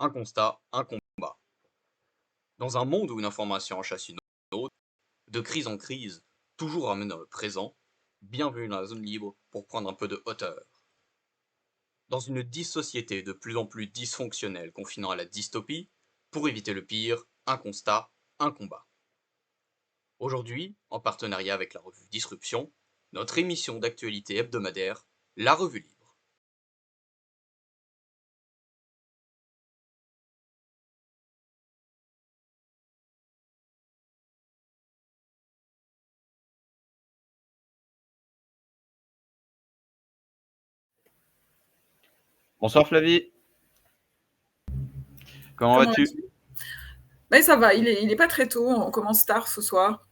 un constat, un combat. Dans un monde où une information en chasse une autre, de crise en crise, toujours ramené dans le présent, bienvenue dans la zone libre pour prendre un peu de hauteur. Dans une société de plus en plus dysfonctionnelle confinant à la dystopie, pour éviter le pire, un constat, un combat. Aujourd'hui, en partenariat avec la revue Disruption, notre émission d'actualité hebdomadaire, La Revue Libre. Bonsoir Flavie. Comment vas-tu? Ben, ça va, il est pas très tôt, on commence tard ce soir.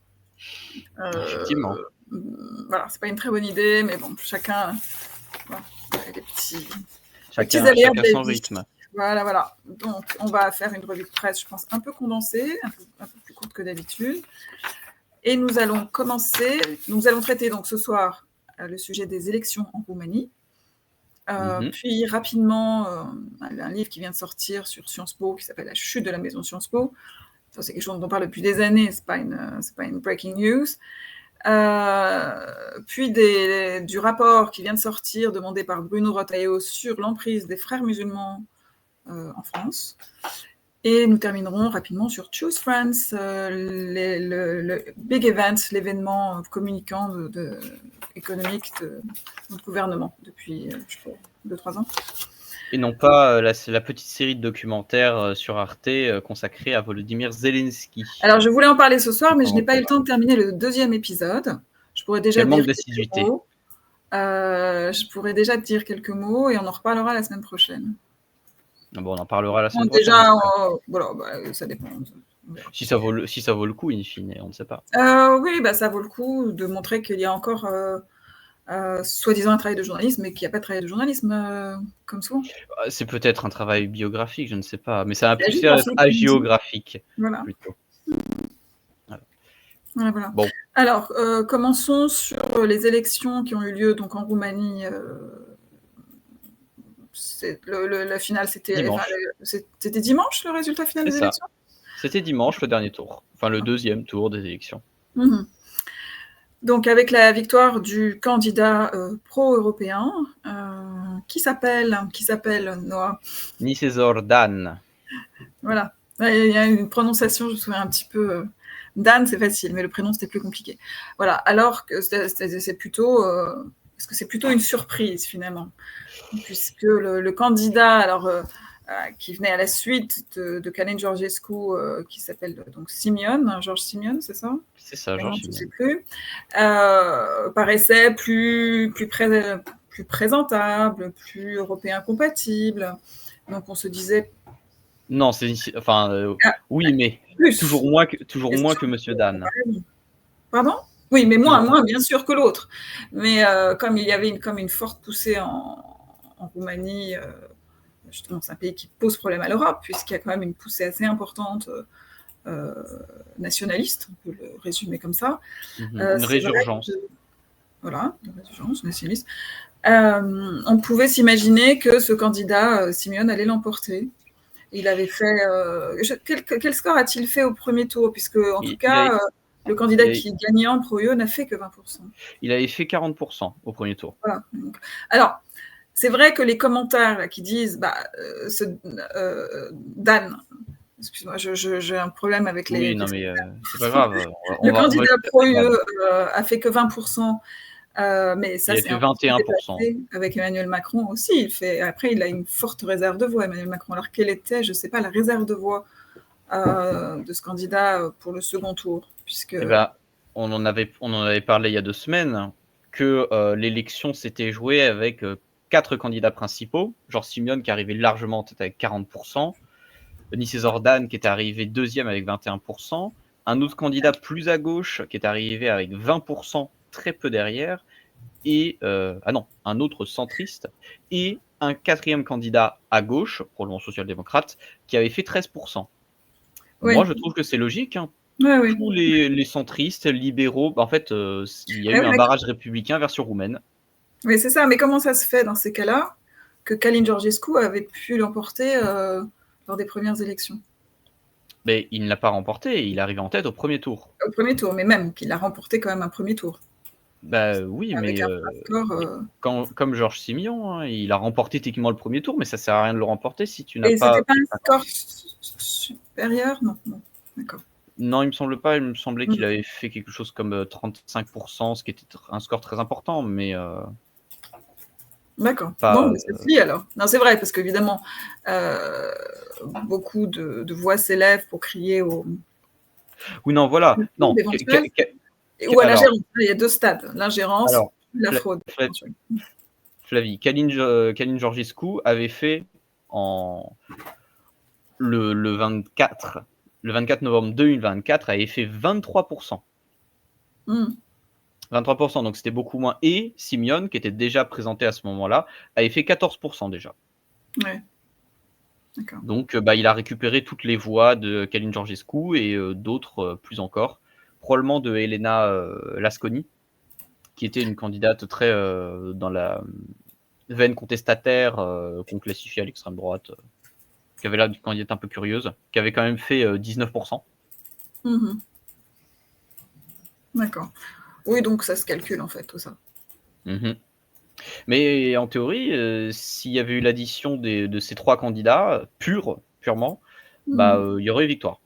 Effectivement. Voilà, c'est pas une très bonne idée, mais bon, chacun a des petits Chacun son vie. rythme. Voilà. Donc, on va faire une revue de presse, je pense, un peu condensée, un peu plus courte que d'habitude. Et nous allons traiter donc ce soir le sujet des élections en Roumanie. Puis rapidement, un livre qui vient de sortir sur Sciences Po, qui s'appelle La chute de la maison Sciences Po. Ça, c'est quelque chose dont on parle depuis des années, c'est pas une breaking news. Puis du rapport qui vient de sortir, demandé par Bruno Retailleau sur l'emprise des frères musulmans en France. Et nous terminerons rapidement sur Choose France, le big event, l'événement communicant économique de notre gouvernement depuis, 2-3 ans. Et non pas la petite série de documentaires sur Arte consacrée à Volodymyr Zelensky. Alors, je voulais en parler ce soir, mais je n'ai pas eu le temps de terminer le 2e épisode. Je pourrais déjà dire quelques mots. Quelques mots et on en reparlera la semaine prochaine. Bon, on en parlera la semaine prochaine. Déjà, ça dépend. Si ça vaut le coup, in fine, on ne sait pas. Oui, ça vaut le coup de montrer qu'il y a encore soi-disant un travail de journalisme, mais qu'il n'y a pas de travail de journalisme comme souvent. C'est peut-être un travail biographique, je ne sais pas, mais ça a plus l'air d'être hagiographique. Voilà. Plutôt. Voilà. Bon. Alors, commençons sur les élections qui ont eu lieu donc en Roumanie. La finale, c'était dimanche. C'était dimanche, le résultat final des élections ? C'était dimanche, le dernier tour. Enfin, le 2e tour des élections. Donc, avec la victoire du candidat pro-européen, qui s'appelle Noah ? Nicezor Dan. Voilà. Il y a une prononciation, je me souviens un petit peu... Dan, c'est facile, mais le prénom, c'était plus compliqué. Voilà. Alors que c'est plutôt... Est-ce que c'est plutôt une surprise, finalement ? Puisque le candidat qui venait à la suite de Calin Georgescu, qui s'appelle donc Simeon, Georges Simeon, c'est ça ? C'est ça, Georges Simeon. Je ne sais plus. Paraissait plus présentable, plus européen compatible. Donc on se disait... Non, oui, mais plus. toujours moins que Monsieur Dan. Pardon ? Oui, mais moins bien sûr que l'autre. Mais comme il y avait une forte poussée en Roumanie, justement, c'est un pays qui pose problème à l'Europe, puisqu'il y a quand même une poussée assez importante nationaliste, on peut le résumer comme ça. Une résurgence. Une résurgence nationaliste. On pouvait s'imaginer que ce candidat, Simeon, allait l'emporter. Il avait fait... quel score a-t-il fait au premier tour ? Puisque, en tout cas... le candidat qui gagnait en pro-UE n'a fait que 20%. Il avait fait 40% au premier tour. Voilà. Alors, c'est vrai que les commentaires là, qui disent Dan, excuse-moi, j'ai un problème avec les... Oui, non, mais c'est pas grave. Le candidat pro-UE a fait que 20%, mais ça, c'est 21%. Avec Emmanuel Macron aussi. Après, il a une forte réserve de voix, Emmanuel Macron. Alors, quelle était, je ne sais pas, la réserve de voix de ce candidat pour le second tour, puisque... on en avait parlé il y a 2 semaines, que l'élection s'était jouée avec 4 candidats principaux. Georges Simeon qui arrivait largement en tête avec 40%, Nicezor Dan qui était arrivé 2e avec 21%, un autre candidat plus à gauche qui est arrivé avec 20%, très peu derrière, et un autre centriste, et un 4e candidat à gauche, probablement social-démocrate, qui avait fait 13%. Oui. Moi, je trouve que c'est logique. Oui. Tous les centristes, libéraux, en fait, il y a eu un barrage républicain version roumaine. Oui, c'est ça. Mais comment ça se fait dans ces cas-là que Calin Georgescu avait pu l'emporter lors des premières élections? Mais il ne l'a pas remporté, il est arrivé en tête au premier tour. Au premier tour, mais même qu'il a remporté quand même un premier tour. Bah oui, Avec mais un score. comme Georges Simion, hein, il a remporté techniquement le premier tour, mais ça sert à rien de le remporter si tu n'as Et pas. c'était pas un score supérieur? Non, non. D'accord. Non, il me semble pas. Il me semblait Mm. qu'il avait fait quelque chose comme 35%, ce qui était un score très important, mais D'accord. pas. Bon, mais c'est si alors. Non, c'est vrai, parce qu'évidemment, beaucoup de voix s'élèvent pour crier au Oui, non, voilà. Non. d'éventuel ou à Alors, l'ingérence. Il y a 2 stades, l'ingérence, alors, la Fla- fraude. Fla- Flavie, Kalin Georgescu avait fait le 24 novembre 2024, avait fait 23%. Mm. 23%, donc c'était beaucoup moins. Et Simeone, qui était déjà présenté à ce moment-là, avait fait 14% déjà. Ouais. D'accord. Donc il a récupéré toutes les voix de Kalin Georgescu et d'autres plus encore. Probablement de Elena Lasconi, qui était une candidate très dans la veine contestataire qu'on classifie à l'extrême droite, qui avait là une candidate un peu curieuse, qui avait quand même fait 19%. Mhm. D'accord. Oui, donc ça se calcule en fait, tout ça. Mmh. Mais en théorie, s'il y avait eu l'addition de ces 3 candidats, purement, il y aurait eu victoire.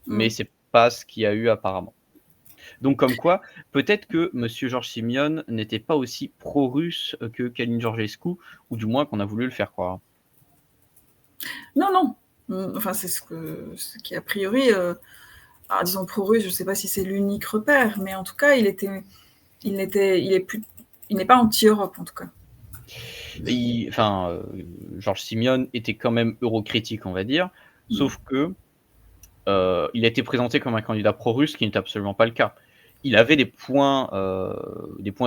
Mais c'est pas ce qu'il y a eu apparemment. Donc comme quoi, peut-être que monsieur Georges Simion n'était pas aussi pro-russe que Kalin Georgescu, ou du moins qu'on a voulu le faire croire. Non, non. Enfin, c'est ce qui a priori, alors disons pro-russe, je ne sais pas si c'est l'unique repère, mais en tout cas, il n'est pas anti-Europe en tout cas. Georges Simion était quand même eurocritique, on va dire, sauf que il a été présenté comme un candidat pro-russe, ce qui n'est absolument pas le cas. Il avait des points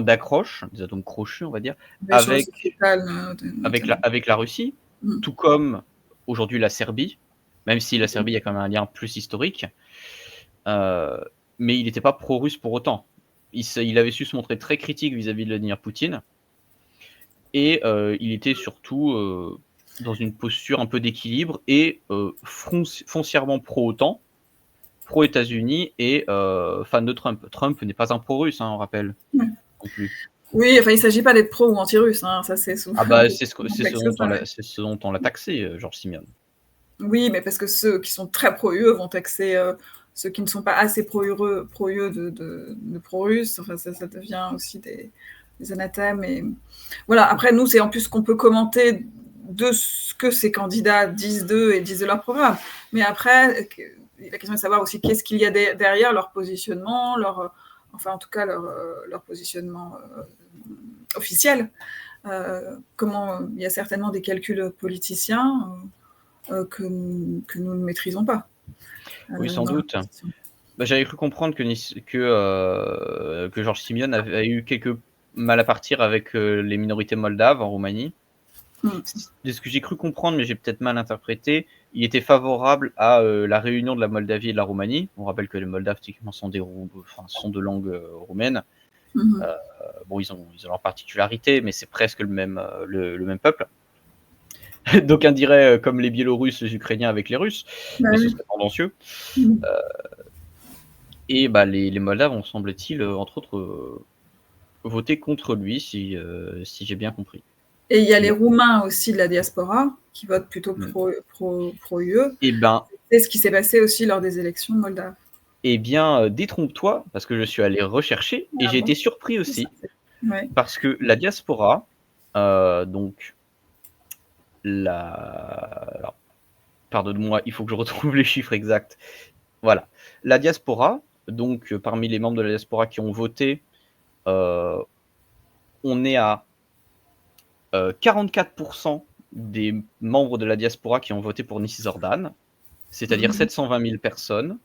d'accroche, des atomes crochus, on va dire, avec la Russie, tout comme aujourd'hui la Serbie, même si la Serbie a quand même un lien plus historique, mais il n'était pas pro-russe pour autant. Il avait su se montrer très critique vis-à-vis de Vladimir Poutine, et il était surtout dans une posture un peu d'équilibre et foncièrement pro-OTAN, pro-États-Unis et fan de Trump. Trump n'est pas un pro-russe, on rappelle, non plus. Oui, enfin, il ne s'agit pas d'être pro ou anti-russe, ça c'est souvent. C'est ce dont on l'a taxé, Georges Simion. Oui, mais parce que ceux qui sont très pro-UE vont taxer ceux qui ne sont pas assez pro-UE de pro-russe. Enfin, ça devient aussi des anathèmes. Et voilà. Après, nous, c'est en plus qu'on peut commenter de ce que ces candidats disent d'eux et disent de leur programme. Mais après, la question est de savoir aussi qu'est-ce qu'il y a derrière leur positionnement, enfin en tout cas leur positionnement officiel. Comment il y a certainement des calculs politiciens que nous ne maîtrisons pas. Oui, sans doute. J'avais cru comprendre que Georges Simion avait eu quelques mal à partir avec les minorités moldaves en Roumanie. De ce que j'ai cru comprendre, mais j'ai peut-être mal interprété, il était favorable à la réunion de la Moldavie et de la Roumanie. On rappelle que les Moldaves, typiquement, sont de langue roumaine. Ils ont leur particularité, mais c'est presque le même peuple. D'aucuns diraient comme les Biélorusses, les Ukrainiens avec les Russes, mais ce serait tendancieux. Et les Moldaves ont, semble-t-il, entre autres, voté contre lui, si j'ai bien compris. Et il y a les Roumains aussi de la diaspora qui votent plutôt pro-UE. C'est ce qui s'est passé aussi lors des élections moldaves. Eh bien, détrompe-toi, parce que je suis allé rechercher et j'ai été surpris aussi, parce que la diaspora, donc alors, pardonne-moi, il faut que je retrouve les chiffres exacts. Voilà, la diaspora, donc parmi les membres de la diaspora qui ont voté, on est à 44% des membres de la diaspora qui ont voté pour Nissi Zordan, c'est-à-dire 720 000 personnes,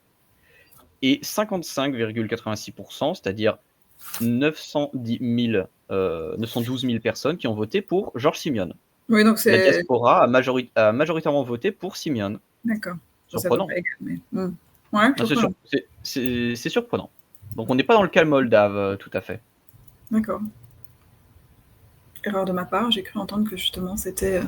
et 55,86%, c'est-à-dire 912 000 personnes qui ont voté pour Georges Simion. Oui, donc la diaspora a majoritairement voté pour Simion. D'accord. Surprenant. Surprenant. C'est surprenant. Donc on n'est pas dans le cas moldave, tout à fait. D'accord. erreur de ma part, j'ai cru entendre que justement c'était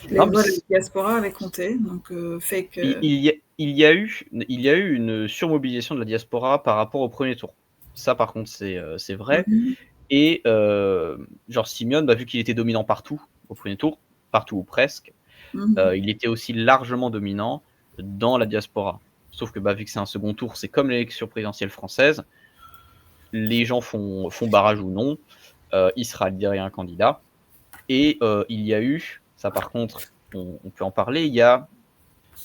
les Non, mais voix de la diaspora avaient compté, donc fake. il y a eu une surmobilisation de la diaspora par rapport au premier tour. Ça, par contre, c'est vrai. Mhm. Et Georges Simeone, vu qu'il était dominant partout au premier tour, partout ou presque, Mhm. il était aussi largement dominant dans la diaspora. Sauf que vu que c'est un second tour, c'est comme l'élection présidentielle française, les gens font barrage ou non, il sera derrière un candidat. Et il y a eu, ça par contre, on peut en parler,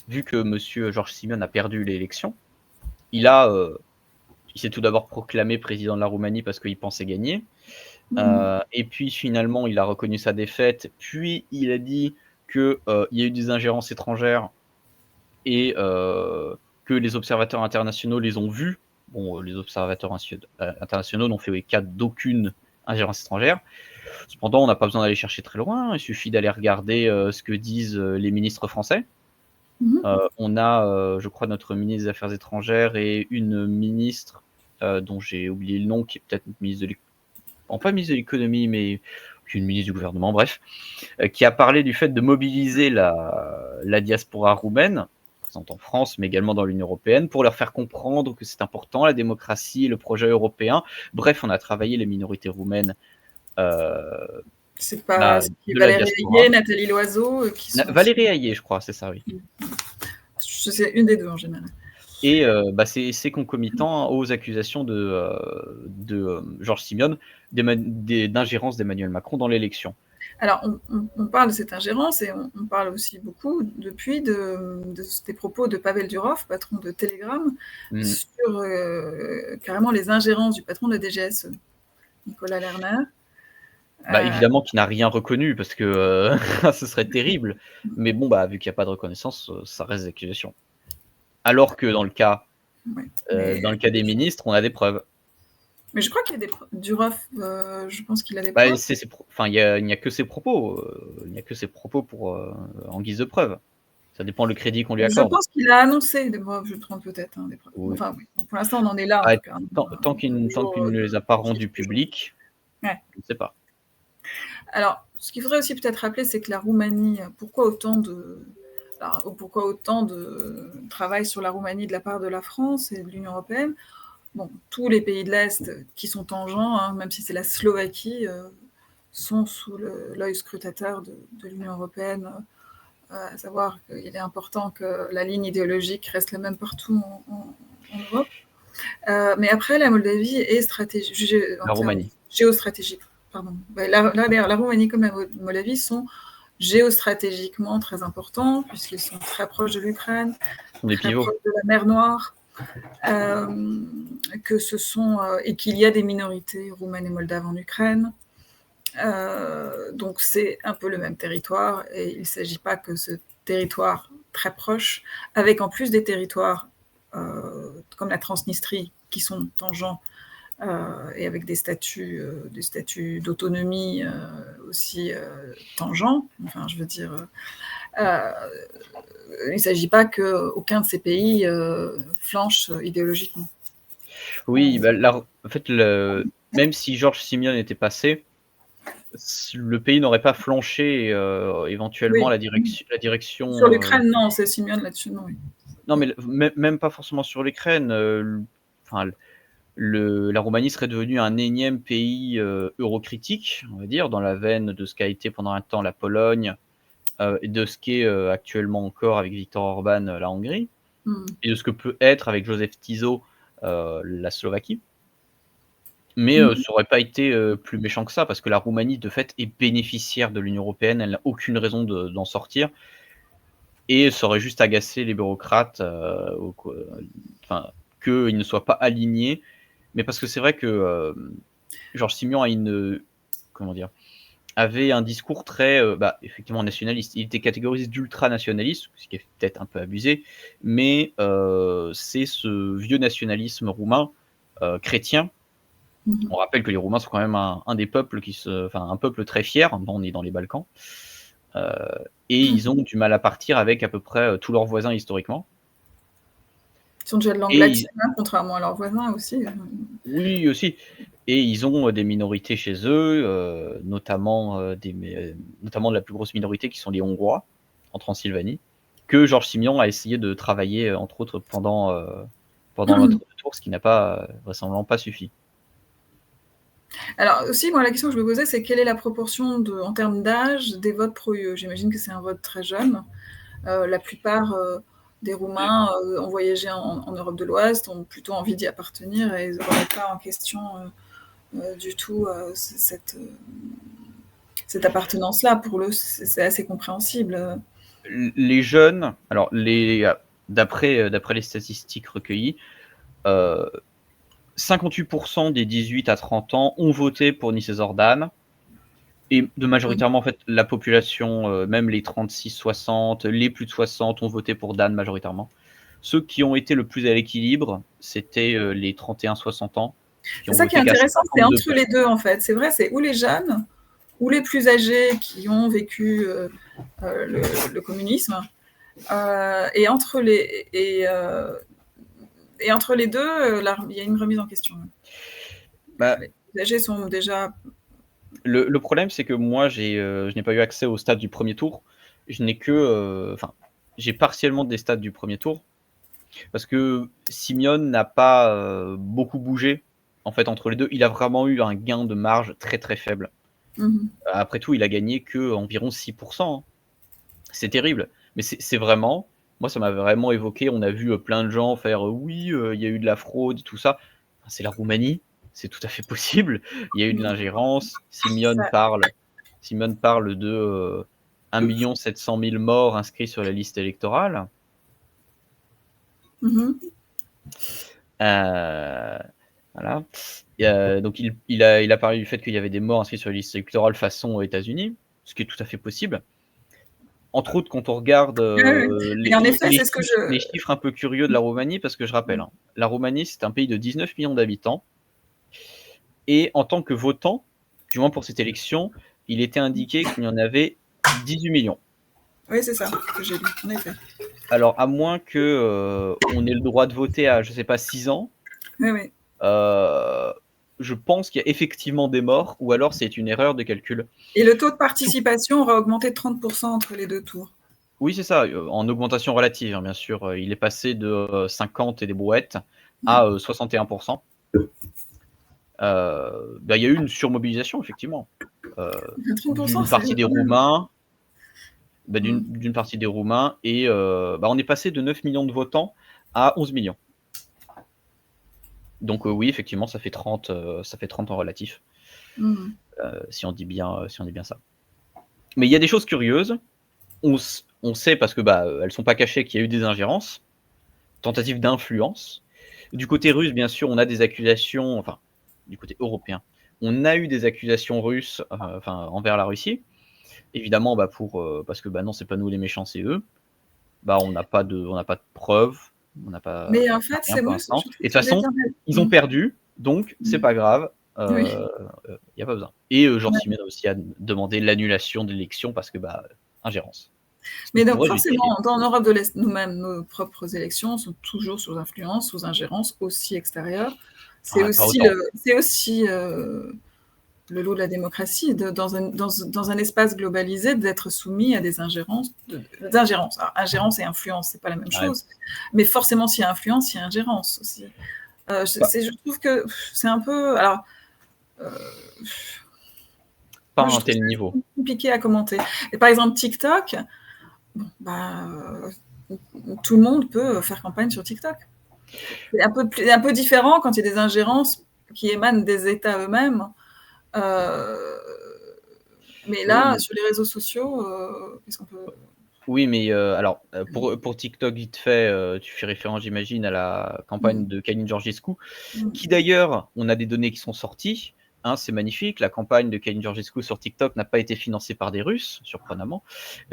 vu que monsieur Georges Simeone a perdu l'élection, il s'est tout d'abord proclamé président de la Roumanie parce qu'il pensait gagner. Mhm. Et puis finalement, il a reconnu sa défaite, puis il a dit qu'il y a eu des ingérences étrangères et que les observateurs internationaux les ont vus. Bon, les observateurs internationaux n'ont fait cas d'aucune ingérence étrangère. Cependant, on n'a pas besoin d'aller chercher très loin, il suffit d'aller regarder ce que disent les ministres français. Mhm. On a, je crois, notre ministre des Affaires étrangères et une ministre dont j'ai oublié le nom, qui est peut-être ministre de pas ministre de l'économie, mais une ministre du gouvernement, bref, qui a parlé du fait de mobiliser la diaspora roumaine, présente en France, mais également dans l'Union européenne, pour leur faire comprendre que c'est important, la démocratie et le projet européen. Bref, on a travaillé les minorités roumaines C'est pas de la Valérie diaspora. Ayé, Nathalie Loiseau qui sont. Valérie Ayé, je crois, c'est ça, oui. C'est une des deux en général. Et c'est concomitant aux accusations de Georges Simeone d'ingérence d'Emmanuel Macron dans l'élection. Alors, on parle de cette ingérence et on parle aussi beaucoup depuis des propos de Pavel Durov, patron de Telegram, sur carrément les ingérences du patron de la DGSE, Nicolas Lerner. Évidemment qu'il n'a rien reconnu parce que ce serait terrible. Mais bon, vu qu'il n'y a pas de reconnaissance, ça reste des accusations. Alors que dans le cas, des ministres, on a des preuves. Mais je crois qu'il y a des preuves. Durov, je pense qu'il a des preuves. Il n'y a que ses propos. Il n'y a que ses propos en guise de preuve. Ça dépend le crédit qu'on lui accorde. Je pense qu'il a annoncé des preuves, je me trompe peut-être. Des preuves. Oui. Enfin, oui. Pour l'instant, on en est là, en tout cas. Tant qu'il ne les a pas rendus publics, je ne sais pas. Alors, ce qu'il faudrait aussi peut-être rappeler, c'est que la Roumanie, pourquoi autant de travail sur la Roumanie de la part de la France et de l'Union européenne? Bon, tous les pays de l'Est qui sont tangents, même si c'est la Slovaquie, sont sous l'œil scrutateur de l'Union européenne, à savoir qu'il est important que la ligne idéologique reste la même partout en Europe. Mais après, la Moldavie est stratégique. La Roumanie. Géostratégique. Pardon. La Roumanie comme la Moldavie sont géostratégiquement très importants, puisqu'ils sont très proches de l'Ukraine, très proches de la mer Noire, et qu'il y a des minorités roumaines et moldaves en Ukraine. Donc c'est un peu le même territoire, et il ne s'agit pas que ce territoire très proche, avec en plus des territoires comme la Transnistrie, qui sont tangents, et avec des statuts d'autonomie aussi tangents. Enfin, je veux dire, il ne s'agit pas qu'aucun de ces pays flanche idéologiquement. Oui, en fait, même si Georges Simeone était passé, le pays n'aurait pas flanché éventuellement la direction. Sur l'Ukraine, non, c'est Simeone là-dessus, non. Oui. Non, mais même pas forcément sur l'Ukraine. La Roumanie serait devenue un énième pays eurocritique, on va dire, dans la veine de ce qu'a été pendant un temps la Pologne et de ce qu'est actuellement encore avec Viktor Orban la Hongrie, et de ce que peut être avec Joseph Tiso la Slovaquie. Mais ça n'aurait pas été plus méchant que ça, parce que la Roumanie, de fait, est bénéficiaire de l'Union européenne, elle n'a aucune raison d'en sortir, et ça aurait juste agacé les bureaucrates qu'ils ne soient pas alignés. Mais parce que c'est vrai que Georges Simeone avait un discours très effectivement nationaliste. Il était catégorisé d'ultra-nationaliste, ce qui est peut-être un peu abusé, mais c'est ce vieux nationalisme roumain chrétien. On rappelle que les Roumains sont quand même un des peuples un peuple très fier. On est dans les Balkans, et ils ont du mal à partir avec à peu près tous leurs voisins historiquement. Ils sont déjà de langue latine, contrairement à leurs voisins aussi. Oui, aussi. Et ils ont des minorités chez eux, notamment notamment de la plus grosse minorité qui sont les Hongrois, en Transylvanie, que Georges Simion a essayé de travailler, entre autres, pendant l'entre-deux-tours, ce qui n'a pas, vraisemblablement pas suffi. Alors aussi, moi, la question que je me posais, c'est quelle est la proportion en termes d'âge des votes pro-UE? J'imagine que c'est un vote très jeune. La plupart des Roumains ont voyagé en Europe de l'Ouest, ont plutôt envie d'y appartenir et ils ne remettent pas en question du tout cette appartenance-là. Pour eux, c'est assez compréhensible. Les jeunes, alors d'après les statistiques recueillies, 58% des 18 à 30 ans ont voté pour Nicée Orban. Et de majoritairement, en fait, la population, même les 36-60, les plus de 60 ont voté pour Dan majoritairement. Ceux qui ont été le plus à l'équilibre, c'était les 31-60 ans. C'est ça qui est intéressant, c'est entre les deux en fait. C'est vrai, c'est ou les jeunes ou les plus âgés qui ont vécu le communisme. Et entre les deux, il y a une remise en question. Les plus âgés sont déjà... Le problème, c'est que moi, je n'ai pas eu accès au stade du premier tour. Je n'ai que... j'ai partiellement des stades du premier tour. Parce que Simeon n'a pas beaucoup bougé, en fait, entre les deux. Il a vraiment eu un gain de marge très, très faible. Après tout, il a gagné que environ 6%. C'est terrible. Mais c'est vraiment... Moi, ça m'a vraiment évoqué. On a vu plein de gens faire oui, il y a eu de la fraude, tout ça. C'est la Roumanie. C'est tout à fait possible. Il y a eu de l'ingérence. Simeon parle de 1 700 000 morts inscrits sur la liste électorale. Voilà. Donc il a parlé du fait qu'il y avait des morts inscrits sur la liste électorale façon aux États-Unis, ce qui est tout à fait possible. Entre autres, quand on regarde les chiffres un peu curieux de la Roumanie, parce que je rappelle, la Roumanie, c'est un pays de 19 millions d'habitants. Et en tant que votant, du moins pour cette élection, il était indiqué qu'il y en avait 18 millions. Oui, c'est ça que j'ai lu, en effet. Alors, à moins qu'on ait le droit de voter à, je ne sais pas, 6 ans, oui. Je pense qu'il y a effectivement des morts, ou alors c'est une erreur de calcul. Et le taux de participation aura augmenté de 30% entre les deux tours. Oui, c'est ça, en augmentation relative, hein, bien sûr. Il est passé de 50 et des brouettes à 61%. Il y a eu une surmobilisation, effectivement. D'une partie des Roumains, d'une partie des Roumains, et on est passé de 9 millions de votants à 11 millions. Donc oui, effectivement, ça fait 30 en relatif, si on dit bien ça. Mais il y a des choses curieuses. On sait, parce que elles sont pas cachées, qu'il y a eu des ingérences, tentatives d'influence. Du côté russe, bien sûr, on a des accusations, enfin, du côté européen, on a eu des accusations russes envers la Russie. Évidemment, parce que non, c'est pas nous les méchants, c'est eux. On n'a pas de preuves. On n'a pas. Mais en fait, c'est moi. Et de toute façon, ils ont perdu, donc c'est pas grave. Il n'y a pas besoin. Et Georges Simion a aussi demandé l'annulation de l'élection parce que ingérence. Mais donc forcément, dans l'Europe de l'Est, nous-mêmes, nos propres élections sont toujours sous influence, sous ingérence aussi extérieure. C'est aussi le lot de la démocratie, dans un espace globalisé, d'être soumis à des ingérences. Alors, ingérence et influence, c'est pas la même chose. Mais forcément, s'il y a influence, il y a ingérence aussi. Je trouve que c'est un peu... Alors, pas à un tel niveau. C'est compliqué à commenter. Et par exemple, TikTok, tout le monde peut faire campagne sur TikTok. C'est un peu différent quand il y a des ingérences qui émanent des États eux-mêmes. Mais là, sur les réseaux sociaux, qu'est-ce qu'on peut... Oui, mais alors, pour TikTok, vite fait, tu fais référence, j'imagine, à la campagne de Călin Georgescu, qui d'ailleurs, on a des données qui sont sorties. C'est magnifique. La campagne de Călin Georgescu sur TikTok n'a pas été financée par des Russes, surprenamment,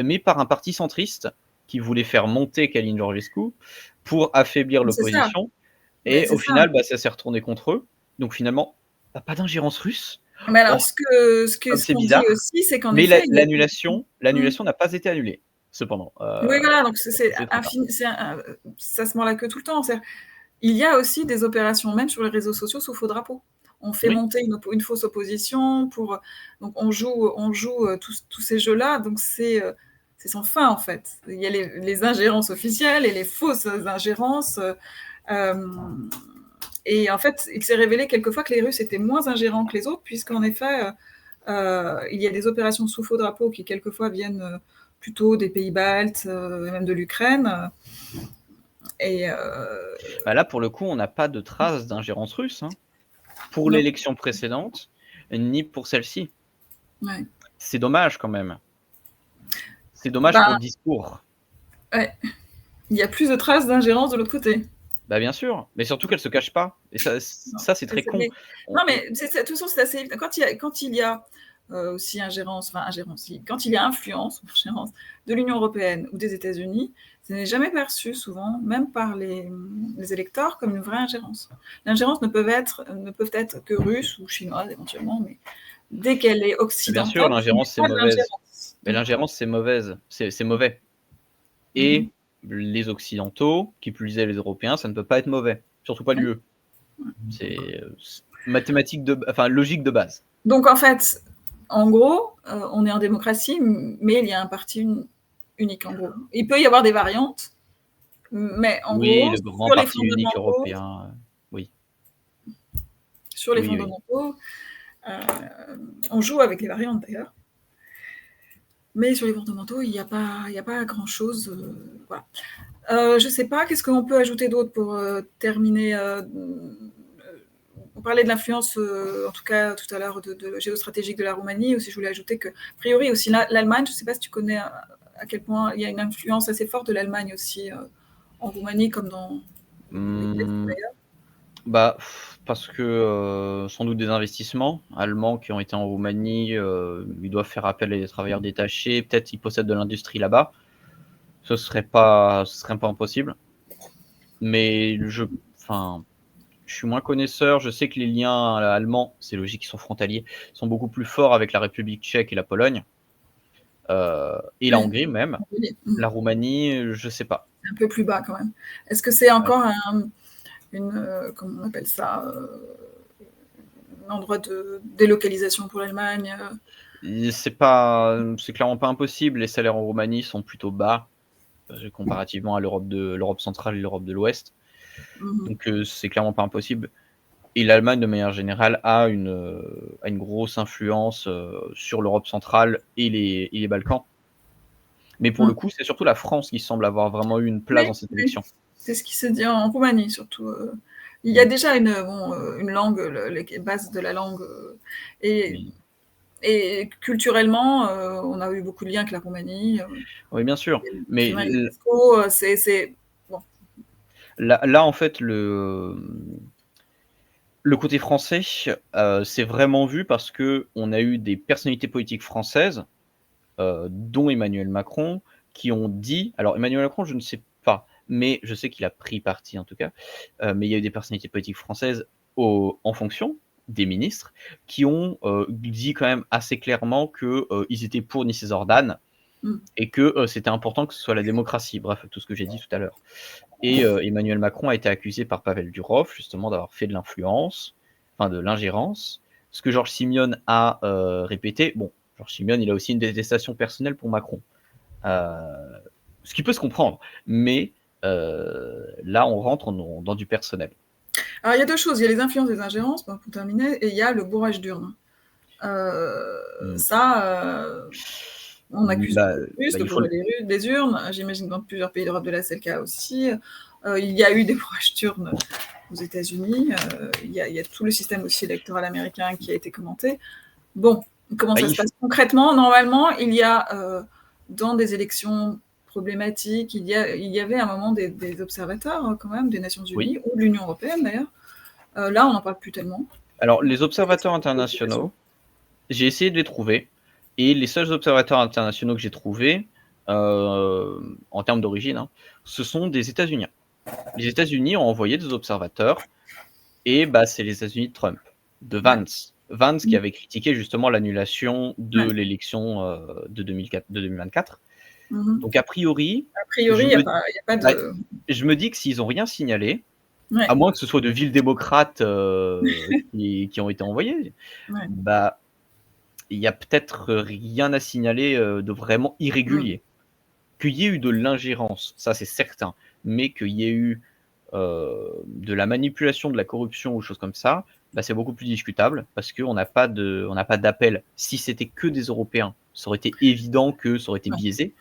mais par un parti centriste qui voulait faire monter Călin Georgescu pour affaiblir l'opposition. Et au final, ça s'est retourné contre eux. Donc finalement, pas d'ingérence russe. Mais alors, ce qu'on dit aussi, c'est qu'en effet... Mais l'annulation n'a pas été annulée, cependant. Oui, voilà, donc ça se mord la queue tout le temps. Il y a aussi des opérations, même sur les réseaux sociaux, sous faux drapeau. on fait monter une fausse opposition, donc on joue tous ces jeux-là, donc c'est sans fin en fait. Il y a les ingérences officielles et les fausses ingérences. Et en fait, il s'est révélé quelquefois que les Russes étaient moins ingérents que les autres, puisqu'en effet, il y a des opérations sous faux drapeau qui quelquefois viennent plutôt des pays baltes, et même de l'Ukraine. Là, pour le coup, on n'a pas de traces d'ingérence russe, hein, pour Non. l'élection précédente, ni pour celle-ci. Ouais. C'est dommage quand même. C'est dommage pour le discours. Ouais. Il y a plus de traces d'ingérence de l'autre côté. Bien sûr, mais surtout qu'elle se cache pas. Et ça c'est très con. Non, mais de toute façon, c'est assez évident. Quand il y a aussi quand il y a ingérence de l'Union européenne ou des États-Unis, ça n'est jamais perçu souvent, même par les électeurs, comme une vraie ingérence. L'ingérence ne peuvent être que russe ou chinoise éventuellement, mais dès qu'elle est occidentale. Bien sûr, l'ingérence c'est mauvaise. Mais l'ingérence c'est mauvaise, c'est mauvais. Et les Occidentaux, qui plus disaient les Européens, ça ne peut pas être mauvais, surtout pas l'UE. C'est logique de base. Donc en fait, en gros, on est en démocratie, mais il y a un parti unique en gros. Il peut y avoir des variantes, mais en gros, le grand parti unique européen, oui. Sur les fondamentaux, on joue avec les variantes d'ailleurs. Mais sur les fondamentaux, il n'y a pas grand-chose. Voilà. Je ne sais pas, qu'est-ce qu'on peut ajouter d'autre pour terminer on parlait de l'influence, en tout cas tout à l'heure, de géostratégique de la Roumanie. Aussi, je voulais ajouter que, a priori, aussi l'Allemagne, je ne sais pas si tu connais à quel point il y a une influence assez forte de l'Allemagne aussi en Roumanie, comme dans d'ailleurs. Parce que sans doute des investissements allemands qui ont été en Roumanie, ils doivent faire appel à des travailleurs détachés, peut-être ils possèdent de l'industrie là-bas. Ce serait pas impossible. Mais je suis moins connaisseur, je sais que les liens allemands, c'est logique, ils sont frontaliers, sont beaucoup plus forts avec la République tchèque et la Pologne. Et la Hongrie même. La Roumanie, je sais pas. C'est un peu plus bas quand même. Est-ce que c'est encore comment on appelle ça, un endroit de délocalisation pour l'Allemagne? C'est clairement pas impossible. Les salaires en Roumanie sont plutôt bas comparativement à l'Europe centrale et l'Europe de l'Ouest. Donc c'est clairement pas impossible. Et l'Allemagne, de manière générale, a une grosse influence sur l'Europe centrale et les Balkans. Mais pour le coup, c'est surtout la France qui semble avoir vraiment eu une place dans cette élection. C'est ce qui se dit en Roumanie, surtout. Il y a déjà une langue, les bases de la langue. Et culturellement, on a eu beaucoup de liens avec la Roumanie. Oui, bien sûr. Mais c'est bon. Là, en fait, le côté français, c'est vraiment vu parce qu'on a eu des personnalités politiques françaises, dont Emmanuel Macron, qui ont dit... Alors, Emmanuel Macron, je ne sais pas, mais je sais qu'il a pris parti en tout cas. Mais il y a eu des personnalités politiques françaises en fonction, des ministres, qui ont dit quand même assez clairement qu'ils étaient pour Nicézordan et que c'était important que ce soit la démocratie. Bref, tout ce que j'ai dit tout à l'heure. Et Emmanuel Macron a été accusé par Pavel Durov, justement, d'avoir fait de l'influence, de l'ingérence. Ce que Georges Simeon a répété. Bon, Georges Simeon, il a aussi une détestation personnelle pour Macron. Ce qui peut se comprendre. Mais là, on rentre dans du personnel. Alors, il y a deux choses. Il y a les influences des ingérences, pour terminer, et il y a le bourrage d'urne. Ça, on accuse plus le bourrage des urnes. J'imagine que dans plusieurs pays d'Europe de l'Est, c'est le cas aussi. Il y a eu des bourrages d'urnes aux États-Unis. Il y a tout le système aussi électoral américain qui a été commenté. Bon, comment ça se passe concrètement? Normalement, il y a dans des élections problématiques, il y avait à un moment des observateurs quand même des Nations Unies ou de l'Union européenne d'ailleurs. Là, on n'en parle plus tellement. Alors, les observateurs internationaux, j'ai essayé de les trouver, et les seuls observateurs internationaux que j'ai trouvés, en termes d'origine, ce sont des États-Unis. Les États-Unis ont envoyé des observateurs, et c'est les États-Unis de Trump, de Vance. Vance qui avait critiqué justement l'annulation de l'élection de 2024. Donc a priori, il n'y a pas de... je me dis que s'ils n'ont rien signalé, Ouais. À moins que ce soit de villes démocrates qui ont été envoyées. Ouais. Bah, il y a peut-être rien à signaler de vraiment irrégulier. Qu'il y ait eu de l'ingérence, ça c'est certain, mais qu'il y ait eu de la manipulation, de la corruption ou choses comme ça, bah, c'est beaucoup plus discutable parce qu'on n'a pas d'appel. Si c'était que des Européens, ça aurait été évident que ça aurait été Ouais. biaisé.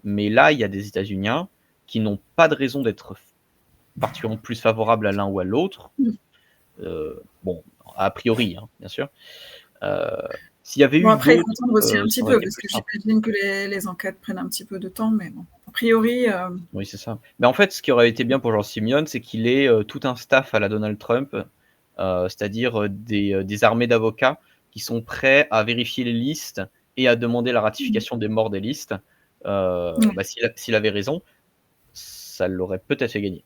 Mais là, il y a des États-Uniens qui n'ont pas de raison d'être particulièrement plus favorables à l'un ou à l'autre. Bon, a priori, hein, bien sûr. S'il y avait eu Après, il faut d'autres, attendre aussi un petit ça aurait peu, été parce plus que simple. j'imagine que les enquêtes prennent un petit peu de temps, mais bon. A priori, Oui, c'est ça. Mais en fait, ce qui aurait été bien pour George Simeone, c'est qu'il ait tout un staff à la Donald Trump, c'est-à-dire des armées d'avocats qui sont prêts à vérifier les listes et à demander la ratification des morts des listes. Bah, s'il avait raison, ça l'aurait peut-être fait gagner.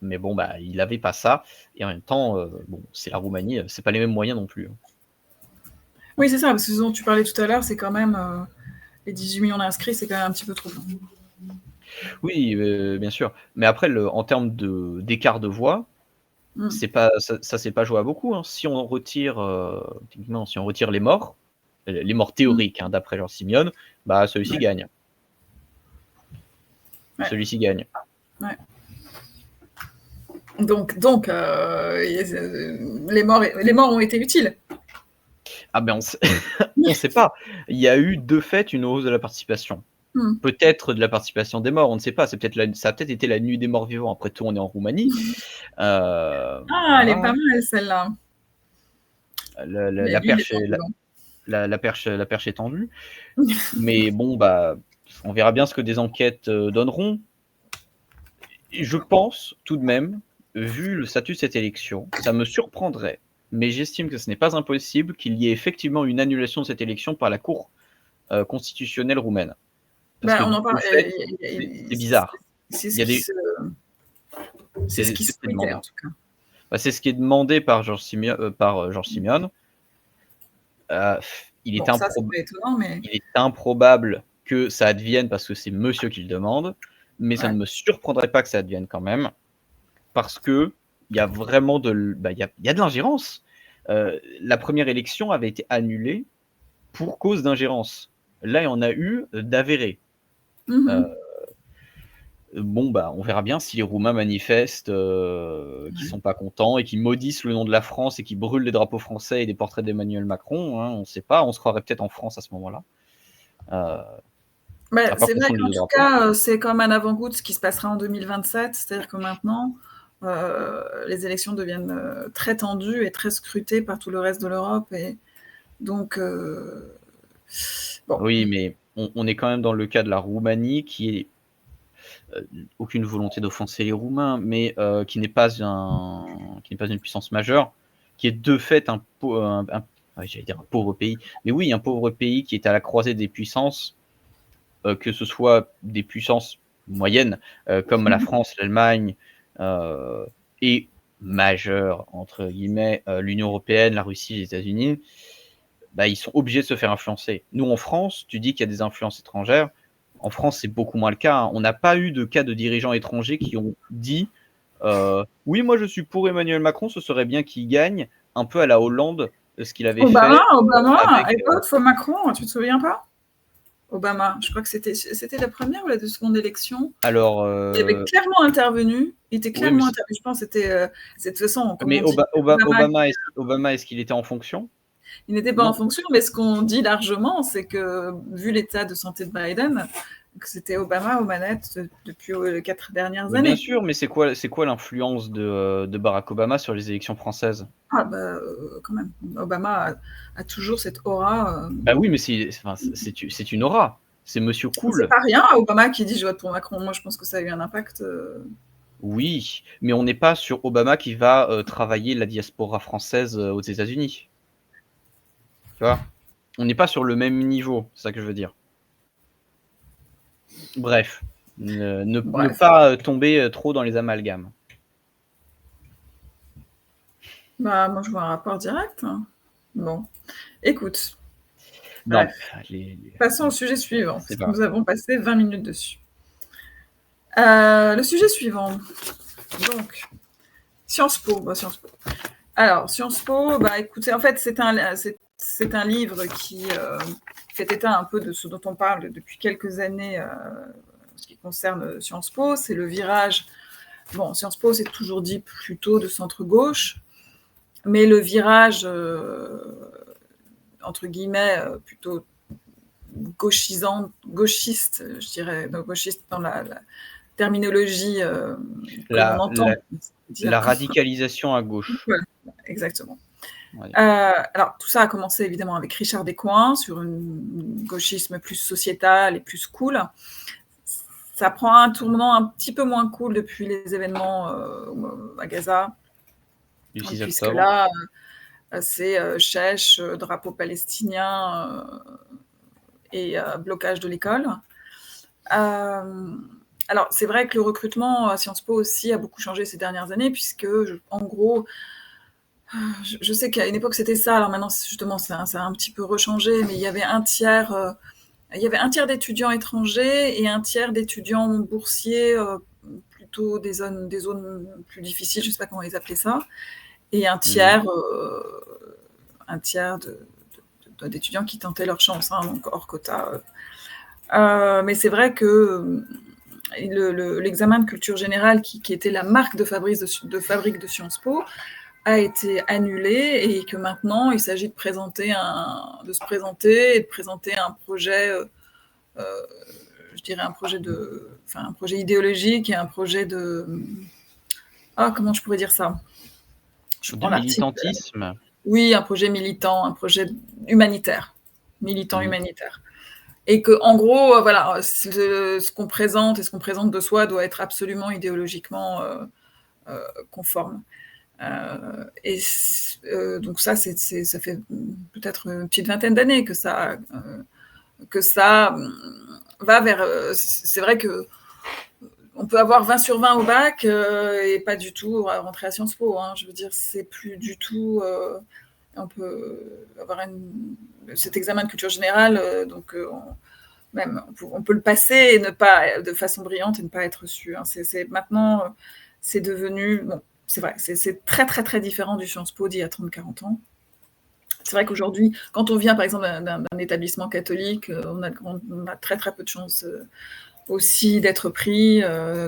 Mais bon, bah, il n'avait pas ça. Et en même temps, bon, c'est la Roumanie, c'est pas les mêmes moyens non plus. Hein. oui, c'est ça, parce que ce dont tu parlais tout à l'heure, c'est quand même les 18 millions d'inscrits, c'est quand même un petit peu trop. Oui, bien sûr. Mais après, en termes d'écart de voix, c'est pas, ça s'est pas joué à beaucoup. Hein. Si on retire, techniquement, si on retire les morts théoriques, hein, d'après George Simeone, bah, celui-ci gagne. Ouais. Celui-ci gagne. Ouais. Donc les morts ont été utiles. Ah ben on sait pas. Il y a eu de fait une hausse de la participation. Peut-être de la participation des morts, on ne sait pas. Ça a peut-être été la nuit des morts vivants. Après tout, on est en Roumanie. Elle Voilà. est pas mal celle-là. La perche est tendue. Mais bon, bah, on verra bien ce que des enquêtes donneront. Et je pense tout de même, vu le statut de cette élection, ça me surprendrait, mais j'estime que ce n'est pas impossible qu'il y ait effectivement une annulation de cette élection par la Cour constitutionnelle roumaine. Parce que On en parle. de fait, c'est bizarre. C'est Il y a des... ce qui se souhaitait, en tout cas. Bah, c'est ce qui est demandé par George Simeone. Il est étonnant, mais... il est improbable que ça advienne parce que c'est monsieur qui le demande, mais ça ne me surprendrait pas que ça advienne quand même, parce que il y a vraiment il y a de l'ingérence. La première élection avait été annulée pour cause d'ingérence. Là, il y en a eu d'avéré. Bon, bah, on verra bien si les Roumains manifestent, qui sont pas contents et qui maudissent le nom de la France et qui brûlent les drapeaux français et des portraits d'Emmanuel Macron. Hein, on ne sait pas, on se croirait peut-être en France à ce moment-là. C'est vrai qu'en tout cas, c'est comme un avant-goût de ce qui se passera en 2027. C'est-à-dire que maintenant, les élections deviennent très tendues et très scrutées par tout le reste de l'Europe. Et donc, bon. Oui, mais on est quand même dans le cas de la Roumanie qui est aucune volonté d'offenser les Roumains, mais qui n'est pas une puissance majeure, qui est de fait j'allais dire un pauvre pays, mais oui, un pauvre pays qui est à la croisée des puissances, que ce soit des puissances moyennes, comme la France, l'Allemagne, et majeures, entre guillemets, l'Union européenne, la Russie, les États-Unis, bah, ils sont obligés de se faire influencer. Nous, en France, tu dis qu'il y a des influences étrangères. En France, c'est beaucoup moins le cas. Hein. On n'a pas eu de cas de dirigeants étrangers qui ont dit oui, moi je suis pour Emmanuel Macron, ce serait bien qu'il gagne, un peu à la Hollande, ce qu'il avait fait. Obama, et vote pour Macron, tu te souviens pas? Obama, je crois que c'était la première ou la seconde élection. Alors, il avait clairement intervenu. Il était clairement intervenu. Je pense que c'était de toute façon. Mais Obama, est-ce qu'il était en fonction? Il n'était pas en fonction, mais ce qu'on dit largement, c'est que vu l'état de santé de Biden, que c'était Obama aux manettes depuis les 4 dernières années. Bien sûr, mais c'est quoi l'influence de Barack Obama sur les élections françaises? Quand même. Obama a toujours cette aura. Bah oui, mais c'est une aura. C'est monsieur cool. C'est pas rien, Obama qui dit je vote pour Macron. Moi, je pense que ça a eu un impact. Oui, mais on n'est pas sur Obama qui va travailler la diaspora française aux États-Unis. Tu vois, on n'est pas sur le même niveau, c'est ça que je veux dire. Bref, ne pas tomber trop dans les amalgames. Moi, je vois un rapport direct. Hein. Bon, écoute. Non, passons au sujet suivant, parce que nous avons passé 20 minutes dessus. Le sujet suivant. Donc, Sciences Po. Alors, Sciences Po, écoutez, en fait, c'est un livre qui fait état un peu de ce dont on parle depuis quelques années en ce qui concerne Sciences Po. C'est le virage. Bon, Sciences Po, c'est toujours dit plutôt de centre-gauche, mais le virage, entre guillemets, plutôt gauchiste, je dirais, donc gauchiste dans la terminologie que l'on entend. La radicalisation à gauche. Voilà, exactement. Ouais. Alors, tout ça a commencé évidemment avec Richard Descoings sur un gauchisme plus sociétal et plus cool. Ça prend un tournant un petit peu moins cool depuis les événements à Gaza. Du 6 Puisque octobre. là, c'est Chèche, drapeau palestinien et blocage de l'école. Alors, c'est vrai que le recrutement à Sciences Po aussi a beaucoup changé ces dernières années, puisque, en gros, je sais qu'à une époque c'était ça, alors maintenant, justement, ça a un petit peu rechangé, mais il y avait un tiers d'étudiants étrangers et un tiers d'étudiants boursiers, plutôt des zones plus difficiles, je ne sais pas comment ils appelaient ça, et un tiers d'étudiants qui tentaient leur chance, hein, donc hors quota. Mais c'est vrai que l'examen de culture générale, qui était la marque de fabrique de Sciences Po, a été annulé et que maintenant il s'agit de se présenter et de présenter un projet, je dirais un projet idéologique et un projet de... comment je pourrais dire ça? Du militantisme. Oui, un projet militant, un projet humanitaire, militant humanitaire. Et que, en gros, voilà, ce qu'on présente et ce qu'on présente de soi doit être absolument idéologiquement conforme. Donc ça fait peut-être une petite vingtaine d'années que ça va vers... c'est vrai que on peut avoir 20 sur 20 au bac et pas du tout rentrer à Sciences Po. Hein. Je veux dire, c'est plus du tout... on peut avoir cet examen de culture générale, donc on peut le passer et ne pas, de façon brillante, et ne pas être reçu. Hein. Maintenant, c'est devenu... Bon, c'est vrai, c'est très, très, très différent du Sciences Po d'il y a 30-40 ans. C'est vrai qu'aujourd'hui, quand on vient, par exemple, d'un établissement catholique, on a très, très peu de chances aussi d'être pris.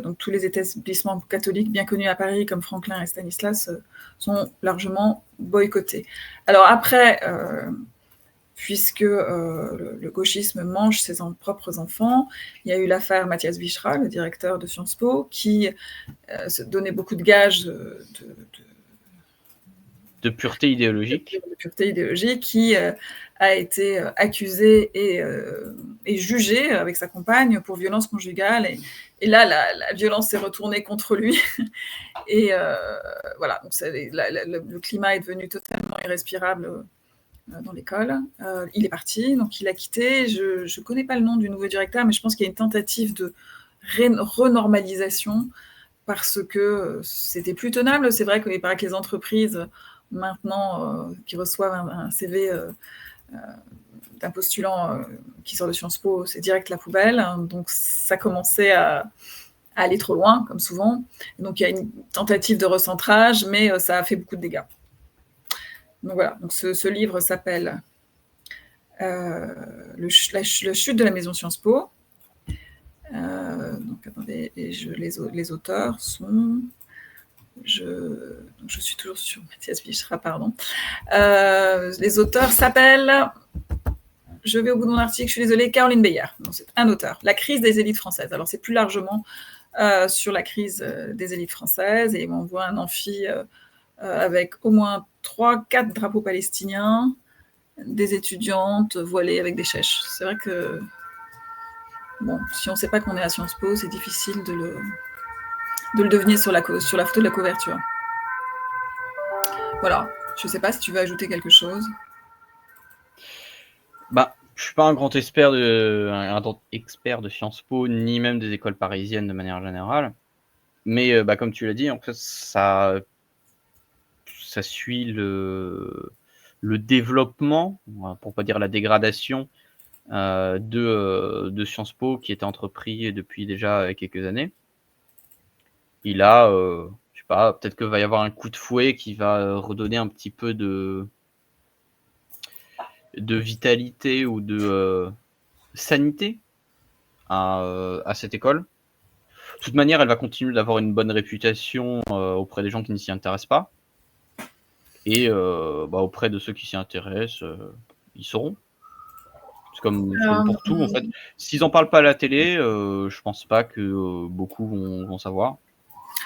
Donc, tous les établissements catholiques bien connus à Paris, comme Franklin et Stanislas, sont largement boycottés. Alors après... puisque le gauchisme mange ses propres enfants. Il y a eu l'affaire Mathias Vichra, le directeur de Sciences Po, qui se donnait beaucoup de gages de pureté idéologique. De pureté idéologique, qui a été accusé et jugé avec sa compagne pour violence conjugale. Et là, la violence s'est retournée contre lui. Et voilà, donc le climat est devenu totalement irrespirable dans l'école. Il est parti, donc il a quitté. Je ne connais pas le nom du nouveau directeur, mais je pense qu'il y a une tentative de renormalisation parce que c'était plus tenable. C'est vrai qu'il paraît que les entreprises, maintenant, qui reçoivent un CV d'un postulant qui sort de Sciences Po, c'est direct la poubelle. Donc ça commençait à aller trop loin, comme souvent. Donc il y a une tentative de recentrage, mais ça a fait beaucoup de dégâts. Donc voilà, donc ce livre s'appelle le chute de la maison Sciences Po. Donc attendez, et les auteurs sont... Je suis toujours sur Mathias Vichra, pardon. Les auteurs s'appellent... Je vais au bout de mon article, je suis désolée, Caroline Beyer. C'est un auteur. La crise des élites françaises. Alors c'est plus largement sur la crise des élites françaises, et on voit un amphi avec au moins 3-4 drapeaux palestiniens, des étudiantes voilées avec des chèches. C'est vrai que, bon, si on ne sait pas qu'on est à Sciences Po, c'est difficile de le deviner sur la photo de la couverture. Voilà. Je ne sais pas si tu veux ajouter quelque chose. Je ne suis pas un grand expert de Sciences Po, ni même des écoles parisiennes de manière générale. Mais comme tu l'as dit, en fait, ça suit le développement, pour pas dire la dégradation, de Sciences Po qui était entrepris depuis déjà quelques années. Il a, je sais pas, peut-être qu'il va y avoir un coup de fouet qui va redonner un petit peu de vitalité ou de sanité à cette école. De toute manière, elle va continuer d'avoir une bonne réputation auprès des gens qui ne s'y intéressent pas. Et auprès de ceux qui s'y intéressent, ils sauront. C'est comme pour tout, en fait. S'ils en parlent pas à la télé, je pense pas que beaucoup vont savoir.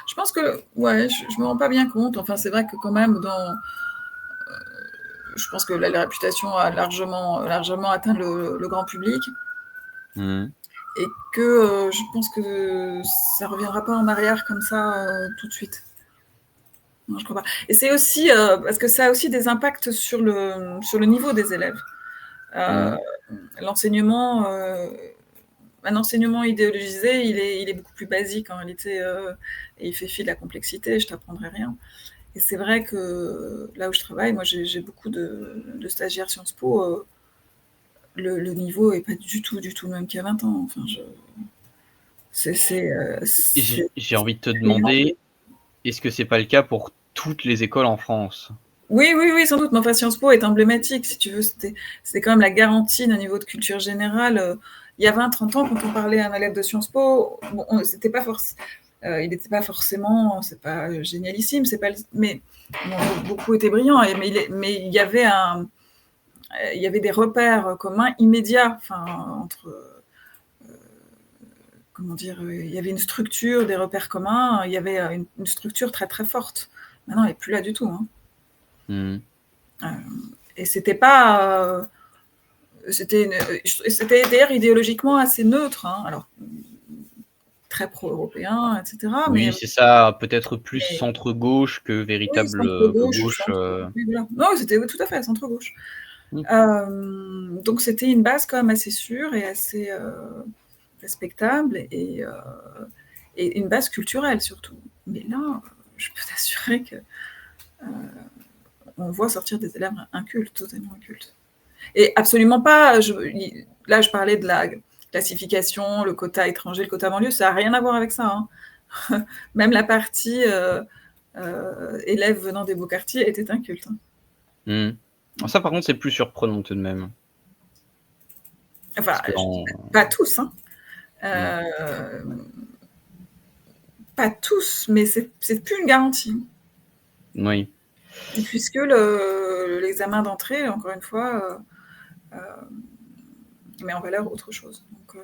Je pense que, ouais, je me rends pas bien compte. Enfin, c'est vrai que quand même, je pense que la réputation a largement atteint le grand public. Mmh. Et que je pense que ça reviendra pas en arrière comme ça tout de suite. Non, je crois pas. Et c'est aussi parce que ça a aussi des impacts sur le niveau des élèves. L'enseignement, un enseignement idéologisé, il est beaucoup plus basique en réalité, et il fait fi de la complexité, je t'apprendrai rien. Et c'est vrai que là où je travaille, moi j'ai beaucoup de stagiaires Sciences Po, le niveau est pas du tout le même qu'il y a 20 ans. Enfin, J'ai envie de te demander, est-ce que c'est pas le cas pour toutes les écoles en France? Oui, sans doute, mais enfin Sciences Po est emblématique, si tu veux, c'était quand même la garantie d'un niveau de culture générale. Il y a 20-30 ans, quand on parlait à un élève de Sciences Po, bon, c'était pas il n'était pas forcément, c'est pas génialissime, mais bon, beaucoup étaient brillants, mais il y avait des repères communs immédiats, enfin, entre, comment dire, il y avait une structure, des repères communs, il y avait une structure très très forte. Maintenant, elle n'est plus là du tout. Et c'était pas, c'était d'ailleurs idéologiquement assez neutre, hein. Alors très pro-européen, etc. Oui, mais c'est ça, peut-être plus mais centre-gauche que oui, véritable centre-gauche, gauche. oui, voilà. Non, c'était tout à fait centre-gauche. Mmh. Donc c'était une base quand même assez sûre et assez respectable et une base culturelle surtout. Mais là, je peux t'assurer que on voit sortir des élèves incultes, totalement incultes. Et absolument pas, là je parlais de la classification, le quota étranger, le quota banlieue, ça n'a rien à voir avec ça, hein. Même la partie élèves venant des beaux quartiers était inculte. Alors ça, par contre, c'est plus surprenant tout de même. Enfin, En... pas tous, hein. Pas tous, mais c'est plus une garantie. Oui. Puisque l'examen d'entrée, encore une fois, met en valeur autre chose. Donc,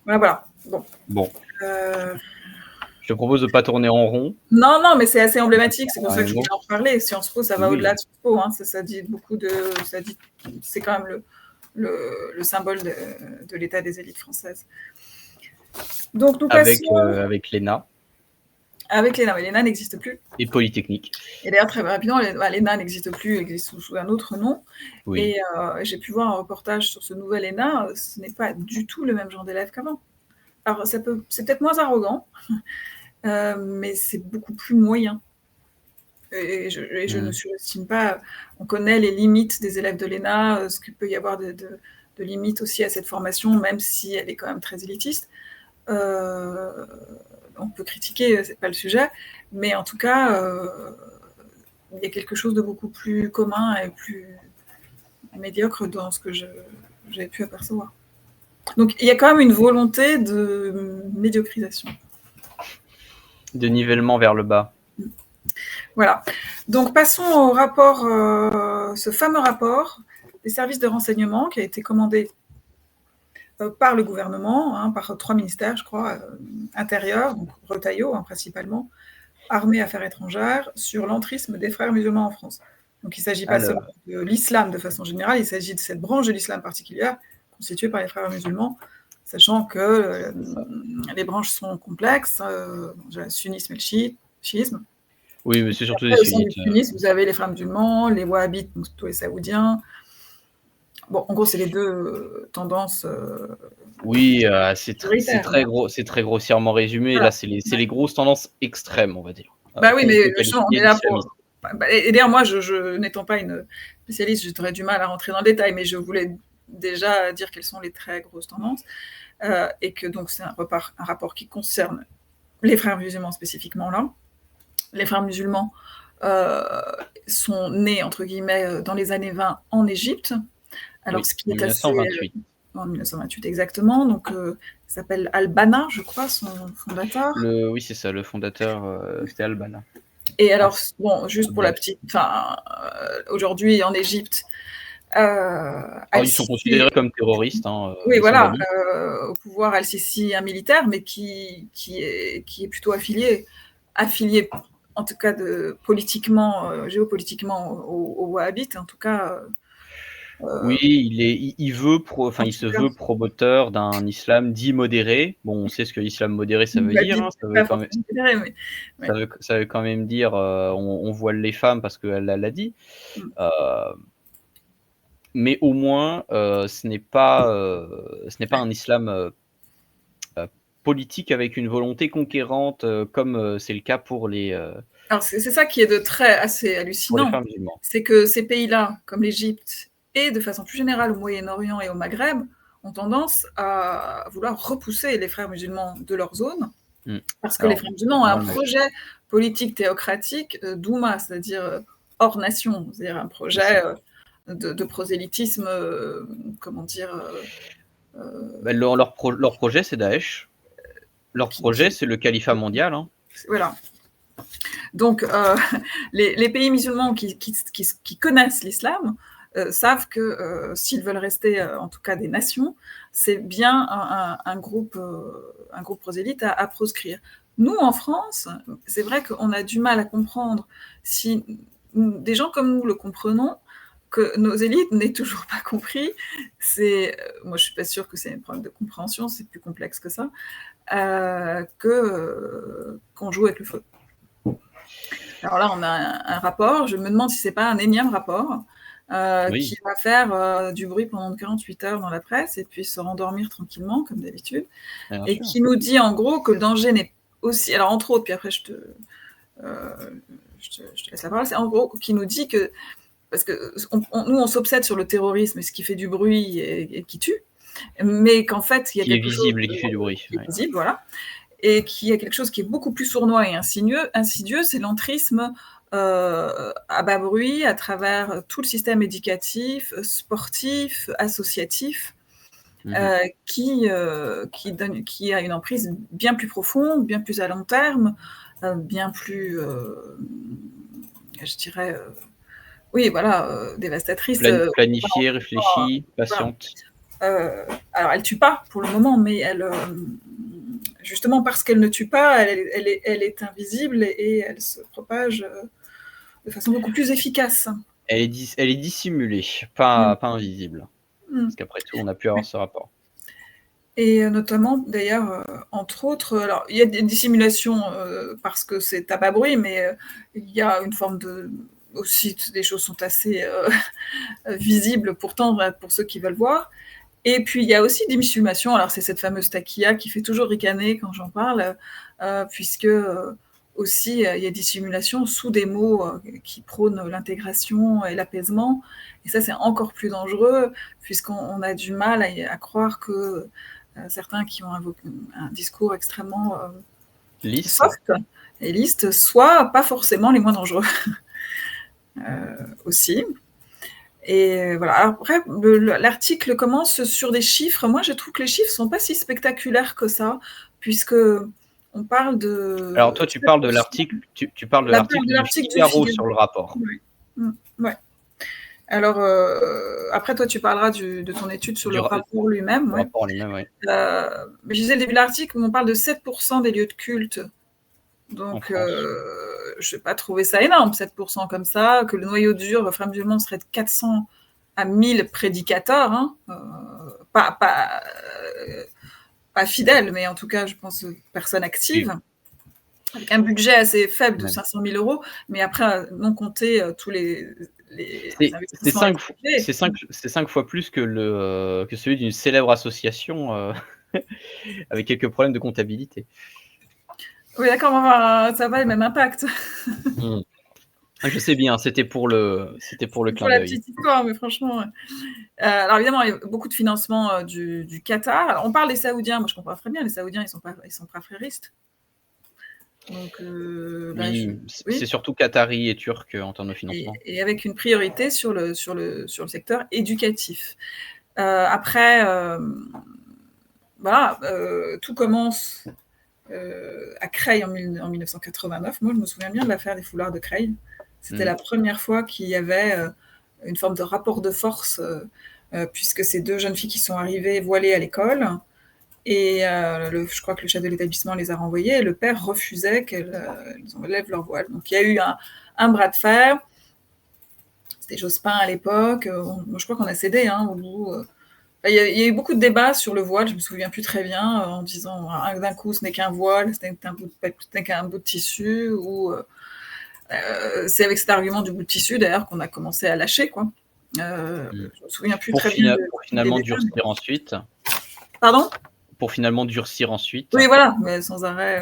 voilà. Bon. Je te propose de ne pas tourner en rond. Non, mais c'est assez emblématique, c'est pour ça que je voulais en parler. Sciences Po, ça va au-delà de Sciences Po, hein. Ça dit beaucoup c'est quand même le symbole de l'état des élites françaises. Donc nous passons... Avec l'ENA. Avec l'ENA, mais l'ENA n'existe plus. Et Polytechnique. Et d'ailleurs, très rapidement, l'ENA n'existe plus, elle existe sous un autre nom. Oui. Et j'ai pu voir un reportage sur ce nouvel ENA, ce n'est pas du tout le même genre d'élèves qu'avant. Alors, c'est peut-être moins arrogant, mais c'est beaucoup plus moyen. Et je ne surestime pas, on connaît les limites des élèves de l'ENA, ce qu'il peut y avoir de limites aussi à cette formation, même si elle est quand même très élitiste. On peut critiquer, c'est pas le sujet, mais en tout cas, il y a quelque chose de beaucoup plus commun et plus médiocre dans ce que j'avais pu apercevoir. Donc il y a quand même une volonté de médiocrisation. De nivellement vers le bas. Voilà. Donc passons au rapport, ce fameux rapport des services de renseignement qui a été commandé par le gouvernement, hein, par 3 ministères, je crois, intérieur, donc Retailleau principalement, Armée, Affaires étrangères, sur l'entrisme des frères musulmans en France. Donc il ne s'agit pas seulement de l'islam de façon générale, il s'agit de cette branche de l'islam particulière constituée par les frères musulmans, sachant que les branches sont complexes, le sunnisme et le chiisme. Oui, mais c'est surtout des sunnites. Vous avez les frères musulmans, les wahhabites, donc plutôt les saoudiens. Bon, en gros, c'est les deux tendances. Oui, c'est très grossièrement résumé. Voilà. Là, c'est les grosses tendances extrêmes, on va dire. Bah oui, mais on est là pour... Et d'ailleurs, moi, je n'étant pas une spécialiste, j'aurais du mal à rentrer dans le détail, mais je voulais déjà dire quelles sont les très grosses tendances, et que donc c'est un rapport qui concerne les frères musulmans spécifiquement là. Les frères musulmans sont nés, entre guillemets, dans les années 20 en Égypte. Alors, Oui, ce qui en est assez... 1928. En 1928, exactement. Donc, il s'appelle Al-Banna, je crois, son fondateur. Oui, c'est ça, le fondateur, c'était Al-Banna. Et alors, bon, juste pour la Bref. petite... Enfin, aujourd'hui, en Égypte... Ils sont considérés comme terroristes, oui, voilà, Somalie. au pouvoir Al-Sisi, un militaire, mais qui est plutôt affilié, en tout cas politiquement, géopolitiquement, aux Wahhabites, en tout cas. Oui, il se veut promoteur d'un islam dit modéré. Bon, on sait ce que l'islam modéré, ça veut dire, hein, ça veut Pas quand même forcément considéré, mais ouais. ça veut quand même dire, on voile les femmes parce qu'elle l'a dit. Mm. Mais au moins, ce n'est pas un islam, politique avec une volonté conquérante, comme, c'est le cas pour les Alors, c'est ça qui est assez hallucinant, frères musulmans. c'est que ces pays-là, comme l'Égypte, et de façon plus générale au Moyen-Orient et au Maghreb, ont tendance à vouloir repousser les frères musulmans de leur zone, parce que les Alors, frères musulmans ont un moi, projet politique théocratique d'Oumma, c'est-à-dire hors nation, c'est-à-dire un projet de prosélytisme, comment dire... leur projet, c'est Daesh. Leur projet, c'est le califat mondial, hein. Voilà. Donc, les pays musulmans qui connaissent l'islam savent que s'ils veulent rester, en tout cas des nations, c'est bien un groupe prosélyte à proscrire. Nous, en France, c'est vrai qu'on a du mal à comprendre, si des gens comme nous le comprenons, que nos élites n'aient toujours pas compris. Moi, je suis pas sûre que c'est un problème de compréhension, c'est plus complexe que ça, qu'on joue avec le feu. Alors là, on a un rapport, je me demande si c'est pas un énième rapport qui va faire du bruit pendant 48 heures dans la presse et puis se rendormir tranquillement, comme d'habitude, et qui nous dit en gros que le danger n'est aussi... Alors entre autres, puis après je te laisse la parole, c'est en gros qui nous dit que... Parce que nous, on s'obsède sur le terrorisme, ce qui fait du bruit et qui tue, mais qu'en fait, il y a quelque chose... Qui est visible et qui fait du bruit. Qui est visible, voilà. Et qu'il y a quelque chose qui est beaucoup plus sournois et insidieux, c'est l'entrisme à bas bruit à travers tout le système éducatif, sportif, associatif, qui a une emprise bien plus profonde, bien plus à long terme, bien plus, je dirais, oui, voilà, dévastatrice. Planifiée, réfléchie, patiente. Alors, elle tue pas pour le moment, mais justement parce qu'elle ne tue pas, elle est invisible et elle se propage de façon beaucoup plus efficace. Elle est dissimulée, pas invisible. Parce qu'après tout, on a pu avoir ce rapport. Et notamment, d'ailleurs, entre autres, alors il y a des dissimulations parce que c'est à bas bruit, mais il y a une forme de... Aussi, des choses sont assez visibles pourtant pour ceux qui veulent voir. Et puis, il y a aussi des dissimulations. Alors, c'est cette fameuse taquilla qui fait toujours ricaner quand j'en parle, puisque aussi, il y a des dissimulations sous des mots qui prônent l'intégration et l'apaisement. Et ça, c'est encore plus dangereux, puisqu'on a du mal à croire que certains qui ont un discours extrêmement soft et lisse soient pas forcément les moins dangereux aussi. Et voilà. Alors après, l'article commence sur des chiffres. Moi, je trouve que les chiffres sont pas si spectaculaires que ça, puisque on parle de... Alors toi, tu parles de l'article, tu parles de l'article du Figaro sur le rapport. Oui. Ouais. Alors, après, toi, tu parleras de ton étude sur le rapport lui-même. Le rapport lui-même, oui. Mais je disais, le début de l'article, on parle de 7% des lieux de culte. Donc, je n'ai pas trouvé ça énorme, 7% comme ça, que le noyau dur, le frère musulman, serait de 400 à 1000 prédicateurs, hein, pas fidèles, mais en tout cas, je pense, personnes actives, avec un budget assez faible de 500 000 €, mais après, non compter tous les investissements. C'est 5 fois plus que celui d'une célèbre association avec quelques problèmes de comptabilité. Oui, d'accord, ça va, le même impact. Je sais bien, c'était pour le clin d'œil. Pour la petite histoire, mais franchement... alors évidemment, il y a beaucoup de financement du Qatar. Alors, on parle des Saoudiens, moi je comprends très bien, les Saoudiens, ils sont pas fréristes. Donc, Oui, oui. c'est surtout qatari et turc en termes de financement. Et avec une priorité sur le secteur éducatif. Après, voilà, tout commence à Creil en 1989. Moi, je me souviens bien de l'affaire des foulards de Creil. C'était la première fois qu'il y avait une forme de rapport de force, puisque ces 2 jeunes filles qui sont arrivées voilées à l'école, et je crois que le chef de l'établissement les a renvoyées, et le père refusait qu'elles enlèvent leur voile. Donc il y a eu un bras de fer. C'était Jospin à l'époque. Je crois qu'on a cédé au bout. Il y a eu beaucoup de débats sur le voile, je me souviens plus très bien, en disant d'un coup ce n'est qu'un voile, ce n'est qu'un bout de tissu, ou c'est avec cet argument du bout de tissu d'ailleurs qu'on a commencé à lâcher, quoi. Je me souviens plus très bien. Pour finalement durcir ensuite. Pardon ? Pour finalement durcir ensuite. Oui, voilà, mais sans arrêt.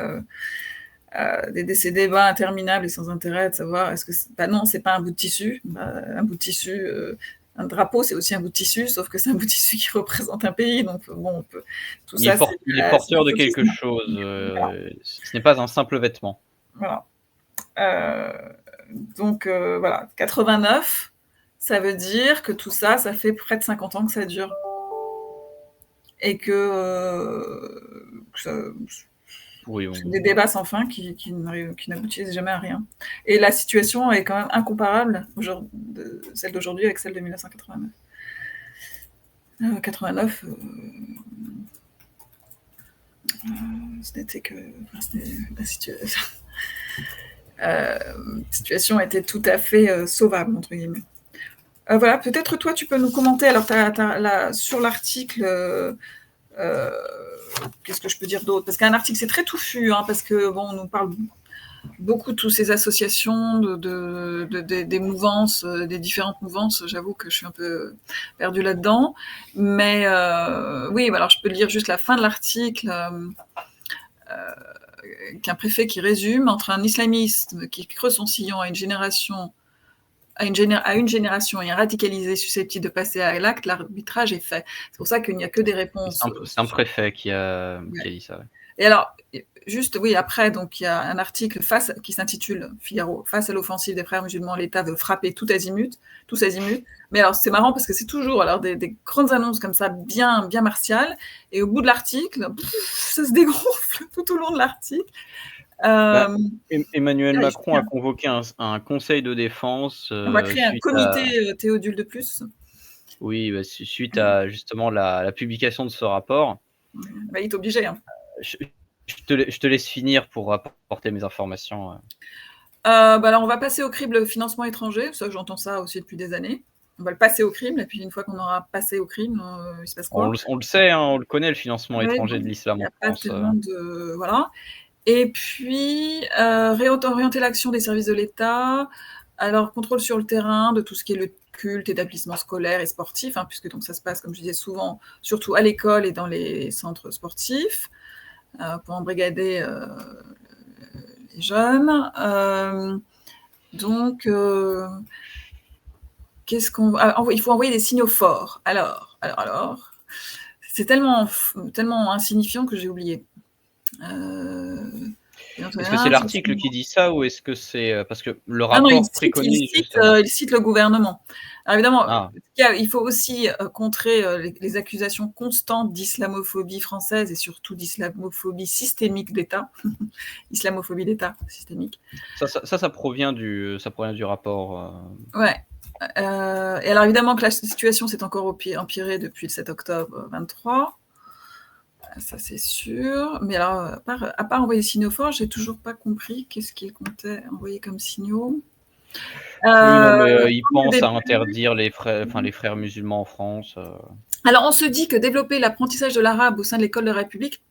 Ces débats interminables et sans intérêt de savoir est-ce que non, c'est pas un bout de tissu. Un bout de tissu, un drapeau, c'est aussi un bout de tissu, sauf que c'est un bout de tissu qui représente un pays. Donc bon, tout ça, il est porteur de quelque chose. Voilà. Ce n'est pas un simple vêtement. Voilà. Donc voilà, 89, ça veut dire que tout ça, ça fait près de 50 ans que ça dure. Et oui, des débats sans fin qui n'aboutissent jamais à rien. Et la situation est quand même incomparable, celle d'aujourd'hui avec celle de 1989. 89, c'était que la situation était tout à fait sauvable, entre guillemets. Voilà, peut-être toi, tu peux nous commenter alors sur l'article. Qu'est-ce que je peux dire d'autre ? Parce qu'un article, c'est très touffu, parce que bon, on nous parle beaucoup de toutes ces associations, des mouvances, des différentes mouvances. J'avoue que je suis un peu perdue là-dedans. Mais oui, alors je peux lire juste la fin de l'article. Qu'un préfet qui résume entre un islamiste qui creuse son sillon à une génération et un radicalisé susceptible de passer à l'acte, l'arbitrage est fait. C'est pour ça qu'il n'y a que des réponses. C'est un préfet qui a dit ça. Ouais. Et alors, juste, oui, après, donc il y a un article qui s'intitule Figaro, face à l'offensive des frères musulmans, l'État veut frapper tous azimuts. Mais alors, c'est marrant parce que c'est toujours des grandes annonces comme ça, bien martiales. Et au bout de l'article, ça se dégonfle tout au long de l'article. Emmanuel Macron a convoqué un conseil de défense. On va créer un comité Théodule de plus. Oui, suite à justement la publication de ce rapport. Il est obligé. Je te laisse finir pour apporter mes informations. Alors, on va passer au crible financement étranger. Ça, j'entends ça aussi depuis des années. On va le passer au crible, et puis une fois qu'on aura passé au crible, il se passe quoi ? On le sait, on le connaît, le financement étranger de l'islam en France. Voilà. Et puis, réorienter l'action des services de l'État. Alors, contrôle sur le terrain de tout ce qui est le culte, établissement scolaire et sportif, puisque donc ça se passe, comme je disais souvent, surtout à l'école et dans les centres sportifs, pour embrigader les jeunes. Donc, il faut envoyer des signaux forts. Alors, c'est tellement insignifiant que j'ai oublié. Est-ce que c'est l'article qui dit ça ou est-ce que c'est parce que le rapport préconise il cite le gouvernement. Alors évidemment, il faut aussi contrer les accusations constantes d'islamophobie française et surtout d'islamophobie systémique d'État. Islamophobie d'État systémique. Ça provient du rapport. Ouais. Et alors évidemment que la situation s'est encore empirée depuis le 7 octobre 23. Ça, c'est sûr. Mais alors, à part envoyer des signaux forts, j'ai toujours pas compris qu'est-ce qu'il comptait envoyer comme signaux. Il pense à interdire les frères musulmans en France. Alors, on se dit que développer l'apprentissage de l'arabe au sein de l'école de la République,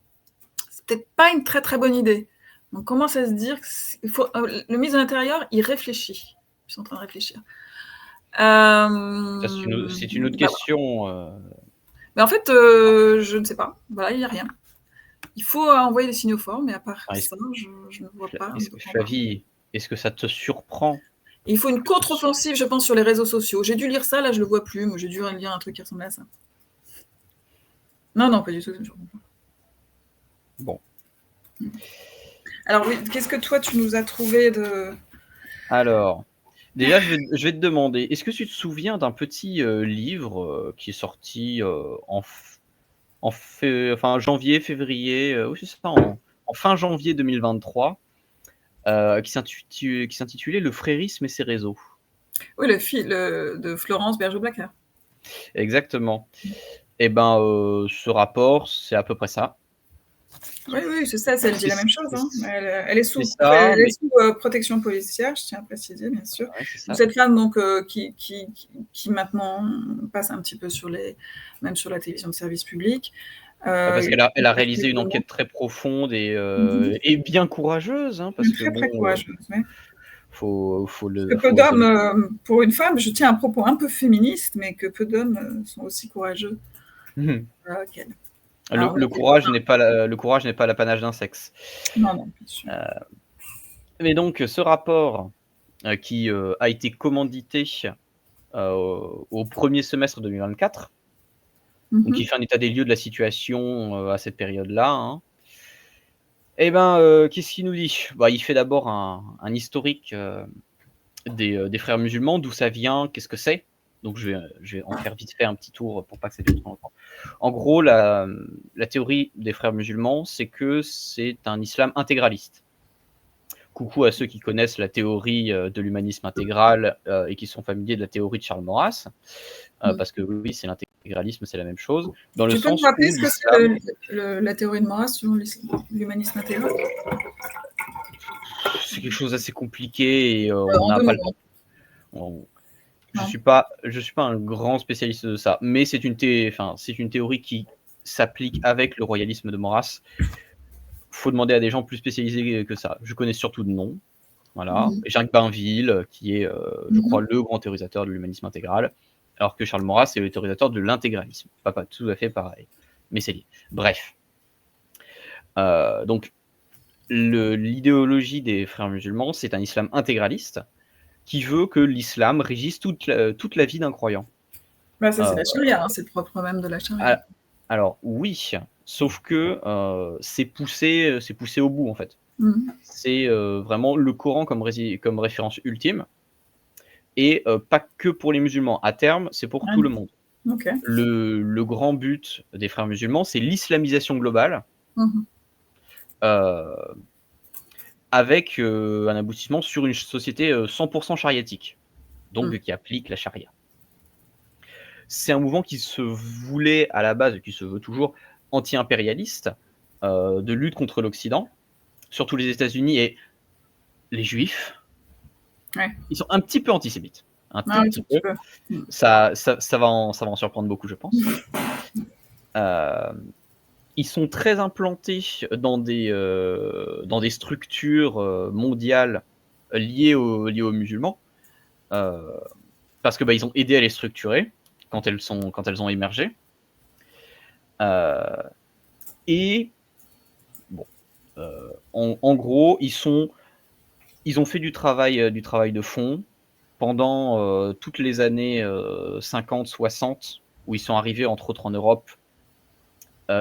c'est peut-être pas une très très bonne idée. On commence à se dire que le ministre de l'Intérieur, il réfléchit. Ils sont en train de réfléchir. C'est une autre question. Mais en fait, je ne sais pas. Voilà, il n'y a rien. Il faut envoyer des signaux forts, mais à part ça, je ne vois pas. Flavie, est-ce que ça te surprend ? Et il faut une contre-offensive, je pense, sur les réseaux sociaux. J'ai dû lire ça, là, je le vois plus. Moi, j'ai dû lire un truc qui ressemblait à ça. Non, pas du tout. Bon. Alors oui, qu'est-ce que toi tu nous as trouvé de... Alors, déjà, je vais te demander, est-ce que tu te souviens d'un petit livre qui est sorti enfin, janvier, février, oui, c'est ça, en fin janvier 2023, qui s'intitulait Le frérisme et ses réseaux. Oui, de Florence Bergeau-Blacker. Exactement. Et ben, ce rapport, c'est à peu près ça. Oui, oui, c'est ça, elle dit la même chose. Hein. Elle est C'est sous, ça, elle est mais sous protection policière, je tiens à préciser, bien sûr. ouais, c'est Donc, ça. cette femme donc, qui maintenant passe un petit peu même sur la télévision de service public. Parce qu'elle a réalisé une enquête très profonde et bien courageuse, hein, parce que Très, très bon, courageuse, oui. faut Que peu faut oser le dire. d'hommes, pour une femme, je tiens à un propos un peu féministe, mais que peu d'hommes sont aussi courageux qu'elle. Alors, Le courage n'est pas l'apanage d'un sexe. non, non, bien sûr. Mais donc ce rapport, qui, a été commandité, au 1er semestre 2024, donc il fait un état des lieux de la situation, à cette période-là, hein. Et ben, qu'est-ce qu'il nous dit? Bah, il fait d'abord un historique, des frères musulmans, d'où ça vient, qu'est-ce que c'est? Donc je vais en faire vite fait un petit tour pour pas que ça dure trop longtemps. En gros, la théorie des frères musulmans, c'est que c'est un islam intégraliste. Coucou à ceux qui connaissent la théorie, de l'humanisme intégral, et qui sont familiers de la théorie de Charles Maurras, parce que oui, c'est l'intégralisme, c'est la même chose, dans le Tu peux me sens rappeler où ce que l'islam, c'est la théorie de Maurras sur l'humanisme intégral? c'est quelque chose d'assez compliqué et on En n'a deux pas mots. le temps. On je Non. suis pas un grand spécialiste de ça, mais c'est une théorie qui s'applique avec le royalisme de Maurras. Faut demander à des gens plus spécialisés que ça. Je connais surtout de nom, voilà. Jacques Bainville, qui est, je crois, le grand théorisateur de l'humanisme intégral, alors que Charles Maurras est le théorisateur de l'intégralisme. Pas tout à fait pareil, mais c'est lié. Bref. Donc l'idéologie des frères musulmans, c'est un islam intégraliste qui veut que l'islam régisse toute la vie d'un croyant. Bah, ça, c'est Euh, la charia, hein, c'est le propre même de la charia. alors oui, sauf que c'est poussé au bout en fait. C'est vraiment le Coran comme référence ultime et pas que pour les musulmans. À terme, c'est pour tout le monde. Ok. Le grand but des frères musulmans, c'est l'islamisation globale, avec un aboutissement sur une société 100% chariatique, donc qui applique la charia. C'est un mouvement qui se voulait à la base, qui se veut toujours, anti-impérialiste, de lutte contre l'Occident, surtout les États-Unis et les Juifs. Ouais. Ils sont un petit peu antisémites, un tout petit peu. Ça va en surprendre beaucoup, je pense. Ils sont très implantés dans des structures mondiales liées aux musulmans, parce que ils ont aidé à les structurer quand elles ont émergé. Et bon, en gros, ils ont fait du travail de fond pendant toutes les années 50-60, où ils sont arrivés entre autres en Europe,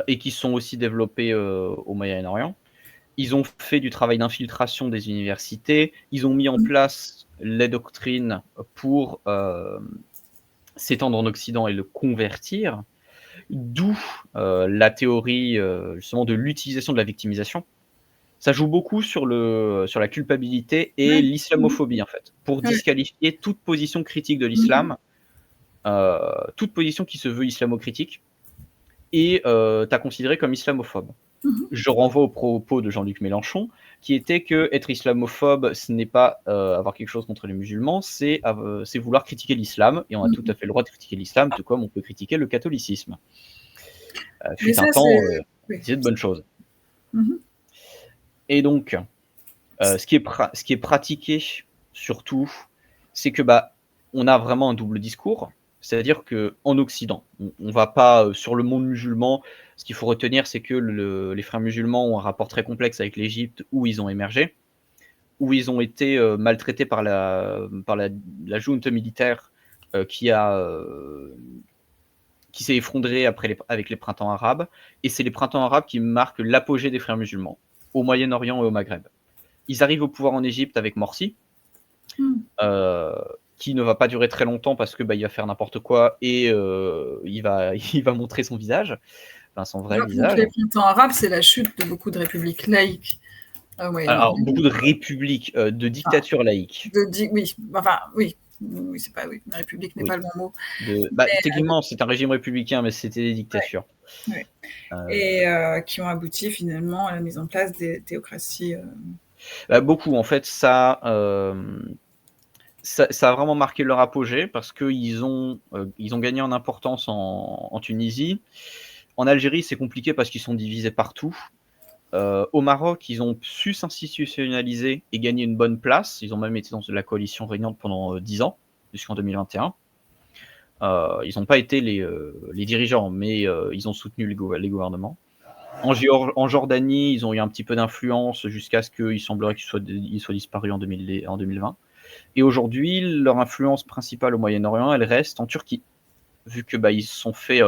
et qui sont aussi développés au Moyen-Orient. Ils ont fait du travail d'infiltration des universités, ils ont mis en place les doctrines pour s'étendre en Occident et le convertir, d'où la théorie justement de l'utilisation de la victimisation. Ça joue beaucoup sur la culpabilité et l'islamophobie en fait, pour disqualifier toute position critique de l'islam, toute position qui se veut islamo-critique, et tu as considéré comme islamophobe. Je renvoie aux propos de Jean-Luc Mélenchon, qui était que être islamophobe, ce n'est pas avoir quelque chose contre les musulmans, c'est vouloir critiquer l'islam, et on a tout à fait le droit de critiquer l'islam, tout comme on peut critiquer le catholicisme. Fut un temps, c'est de bonnes choses. Et donc, ce qui est pratiqué surtout, c'est que on a vraiment un double discours. C'est-à-dire qu'en Occident, on va pas sur le monde musulman. Ce qu'il faut retenir, c'est que les frères musulmans ont un rapport très complexe avec l'Égypte, où ils ont émergé, où ils ont été maltraités par la junte militaire qui s'est effondrée avec les printemps arabes. Et c'est les printemps arabes qui marquent l'apogée des frères musulmans. au Moyen-Orient et au Maghreb. Ils arrivent au pouvoir en Égypte avec Morsi, qui ne va pas durer très longtemps parce que il va faire n'importe quoi et il va montrer son visage, enfin son vrai Donc visage. les printemps arabes, c'est la chute de beaucoup de républiques laïques. Alors beaucoup de républiques, de dictatures laïques. Oui, enfin oui, c'est pas la république n'est Oui. pas le bon mot. Techniquement, c'est un régime républicain, mais c'était des dictatures. Ouais. Et qui ont abouti finalement à la mise en place des théocraties. Beaucoup, en fait, ça a vraiment marqué leur apogée parce qu'ils ont gagné en importance en Tunisie. En Algérie, c'est compliqué parce qu'ils sont divisés partout. Au Maroc, ils ont su s'institutionnaliser et gagner une bonne place. Ils ont même été dans la coalition régnante pendant 10 ans, jusqu'en 2021. Ils n'ont pas été les dirigeants, mais ils ont soutenu les gouvernements. En Jordanie, ils ont eu un petit peu d'influence jusqu'à ce qu'il semblerait qu'ils soient disparus en 2020. Et aujourd'hui, leur influence principale au Moyen-Orient, elle reste en Turquie, vu que ils se sont fait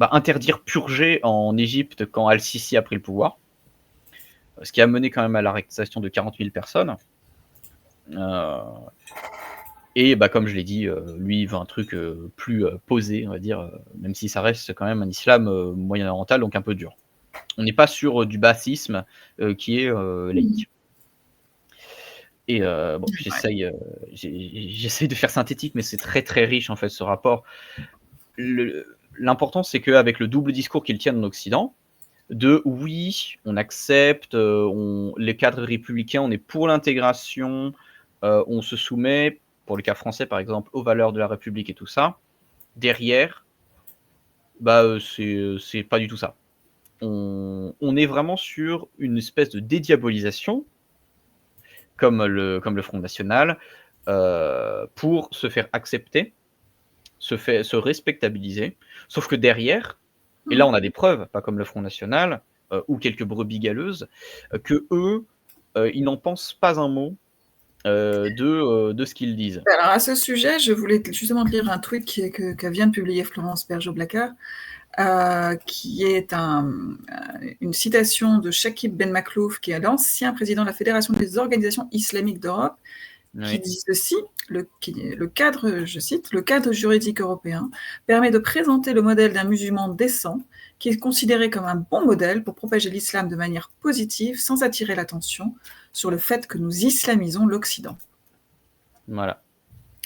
interdire, purger en Égypte quand Al-Sisi a pris le pouvoir, ce qui a mené quand même à l'arrestation de 40 000 personnes. Et comme je l'ai dit, lui, il veut un truc plus posé, on va dire, même si ça reste quand même un islam moyen-oriental, donc un peu dur. On n'est pas sur du bassisme qui est laïque. Et j'essaye de faire synthétique, mais c'est très très riche en fait ce rapport. L'important, c'est qu'avec le double discours qu'ils tiennent en Occident, oui, on accepte, les cadres républicains, on est pour l'intégration, on se soumet, pour le cas français par exemple, aux valeurs de la République et tout ça. Derrière, c'est pas du tout ça. On est vraiment sur une espèce de dédiabolisation, comme le Front National, pour se faire accepter, se respectabiliser. Sauf que derrière, et là on a des preuves, pas comme le Front National, ou quelques brebis galeuses, que eux, ils n'en pensent pas un mot de ce qu'ils disent. Alors à ce sujet, je voulais justement lire un tweet que vient de publier Florence Bergeau-Blacker, qui est une citation de Shakib Ben Maklouf, qui est l'ancien président de la Fédération des organisations islamiques d'Europe, qui dit ceci, le cadre, je cite, le cadre juridique européen permet de présenter le modèle d'un musulman décent qui est considéré comme un bon modèle pour propager l'islam de manière positive sans attirer l'attention sur le fait que nous islamisons l'Occident. Voilà.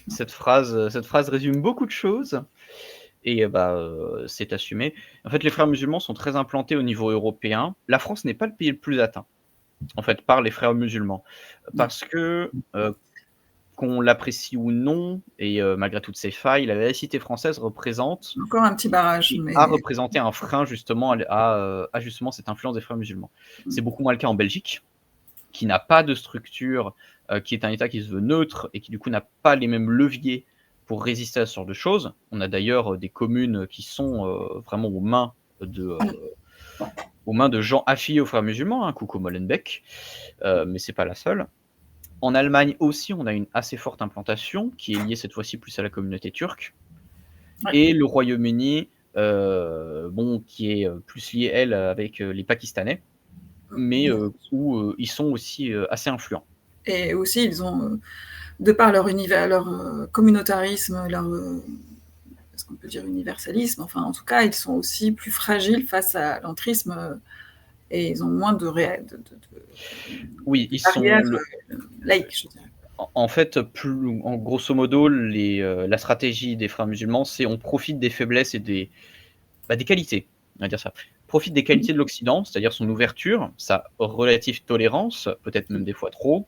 Cette phrase résume beaucoup de choses et c'est assumé. En fait, les frères musulmans sont très implantés au niveau européen. La France n'est pas le pays le plus atteint, en fait, par les frères musulmans. Parce que, qu'on l'apprécie ou non, et malgré toutes ces failles, la laïcité française représente... Encore un petit barrage. A représenté un frein justement à justement cette influence des frères musulmans. C'est beaucoup moins le cas en Belgique, qui n'a pas de structure, qui est un État qui se veut neutre et qui du coup n'a pas les mêmes leviers pour résister à ce genre de choses. On a d'ailleurs des communes qui sont vraiment aux mains de gens affiliés aux frères musulmans, coucou Molenbeek, mais c'est pas la seule. En Allemagne aussi, on a une assez forte implantation qui est liée cette fois-ci plus à la communauté turque. Et le Royaume-Uni, qui est plus lié, elle, avec les Pakistanais, mais où ils sont aussi assez influents. Et aussi, ils ont, de par leur univers, leur communautarisme, leur, est-ce qu'on peut dire universalisme, enfin, en tout cas, ils sont aussi plus fragiles face à l'entrisme et ils ont moins de oui, ils sont laïques, je dirais. En fait, en grosso modo, la stratégie des frères musulmans, c'est on profite des faiblesses et des qualités, on va dire ça. Profite des qualités de l'Occident, c'est-à-dire son ouverture, sa relative tolérance, peut-être même des fois trop,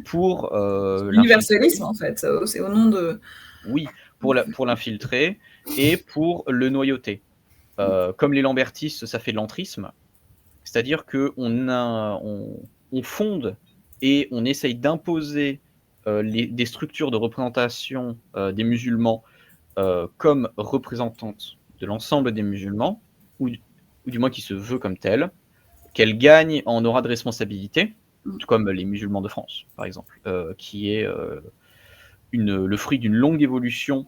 pour l'universalisme en fait, c'est au nom de... Oui, pour l'infiltrer et pour le noyauter. Comme les lambertistes, ça fait de l'entrisme, c'est-à-dire qu'on fonde et on essaye d'imposer des structures de représentation des musulmans comme représentantes de l'ensemble des musulmans, ou du moins qui se veut comme telle, qu'elle gagne en aura de responsabilité, tout comme les musulmans de France, par exemple, qui est le fruit d'une longue évolution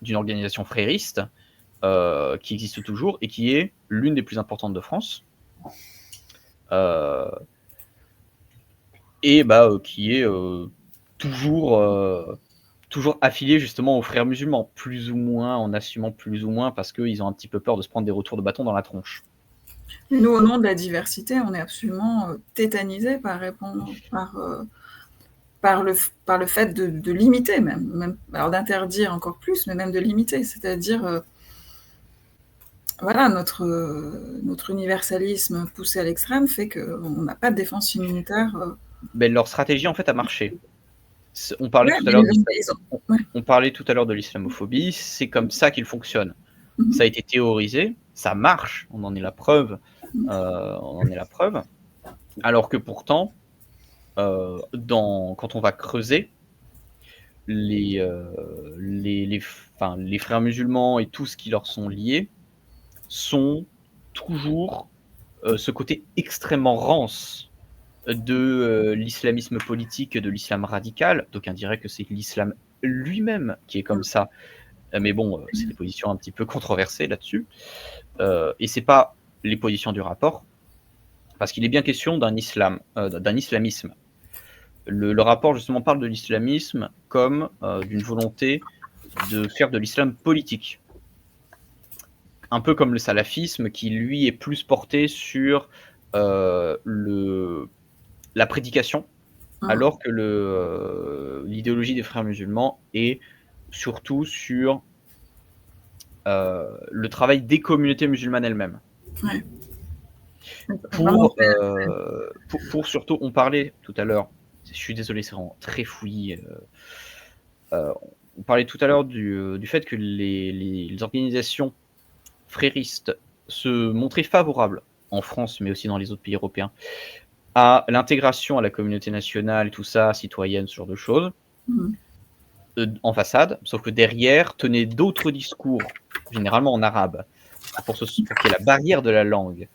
d'une organisation frériste qui existe toujours et qui est l'une des plus importantes de France. euh, et qui est toujours affilié justement aux frères musulmans, plus ou moins, en assumant plus ou moins, parce qu'ils ont un petit peu peur de se prendre des retours de bâton dans la tronche. Mais nous, au nom de la diversité, on est absolument tétanisés par le fait de limiter même, alors d'interdire encore plus, mais même de limiter, c'est-à-dire voilà, notre universalisme poussé à l'extrême fait qu'on n'a pas de défense immunitaire. Ben, leur stratégie en fait a marché. On parlait Ouais, tout à mais l'heure ouais. on parlait tout à l'heure de l'islamophobie, c'est comme ça qu'il fonctionne. Mhm. Ça a été théorisé, ça marche, on en est la preuve. Alors que pourtant, quand on va creuser, les frères musulmans et tout ce qui leur sont liés sont toujours ce côté extrêmement rance de l'islamisme politique, de l'islam radical. D'aucuns diraient que c'est l'islam lui-même qui est comme ça. Mais bon, c'est des positions un petit peu controversées là-dessus. Et c'est pas les positions du rapport, parce qu'il est bien question d'un islamisme. Le rapport justement parle de l'islamisme comme d'une volonté de faire de l'islam politique. Un peu comme le salafisme qui lui est plus porté sur la prédication, alors que l'idéologie des frères musulmans est surtout sur le travail des communautés musulmanes elles-mêmes. Ouais. Pour surtout, on parlait tout à l'heure, je suis désolé, c'est vraiment très fouillis. On parlait tout à l'heure du fait que les organisations fréristes se montraient favorables en France, mais aussi dans les autres pays européens, à l'intégration à la communauté nationale, tout ça, citoyenne, ce genre de choses, en façade, sauf que derrière tenaient d'autres discours, généralement en arabe, pour qu'il y ait la barrière de la langue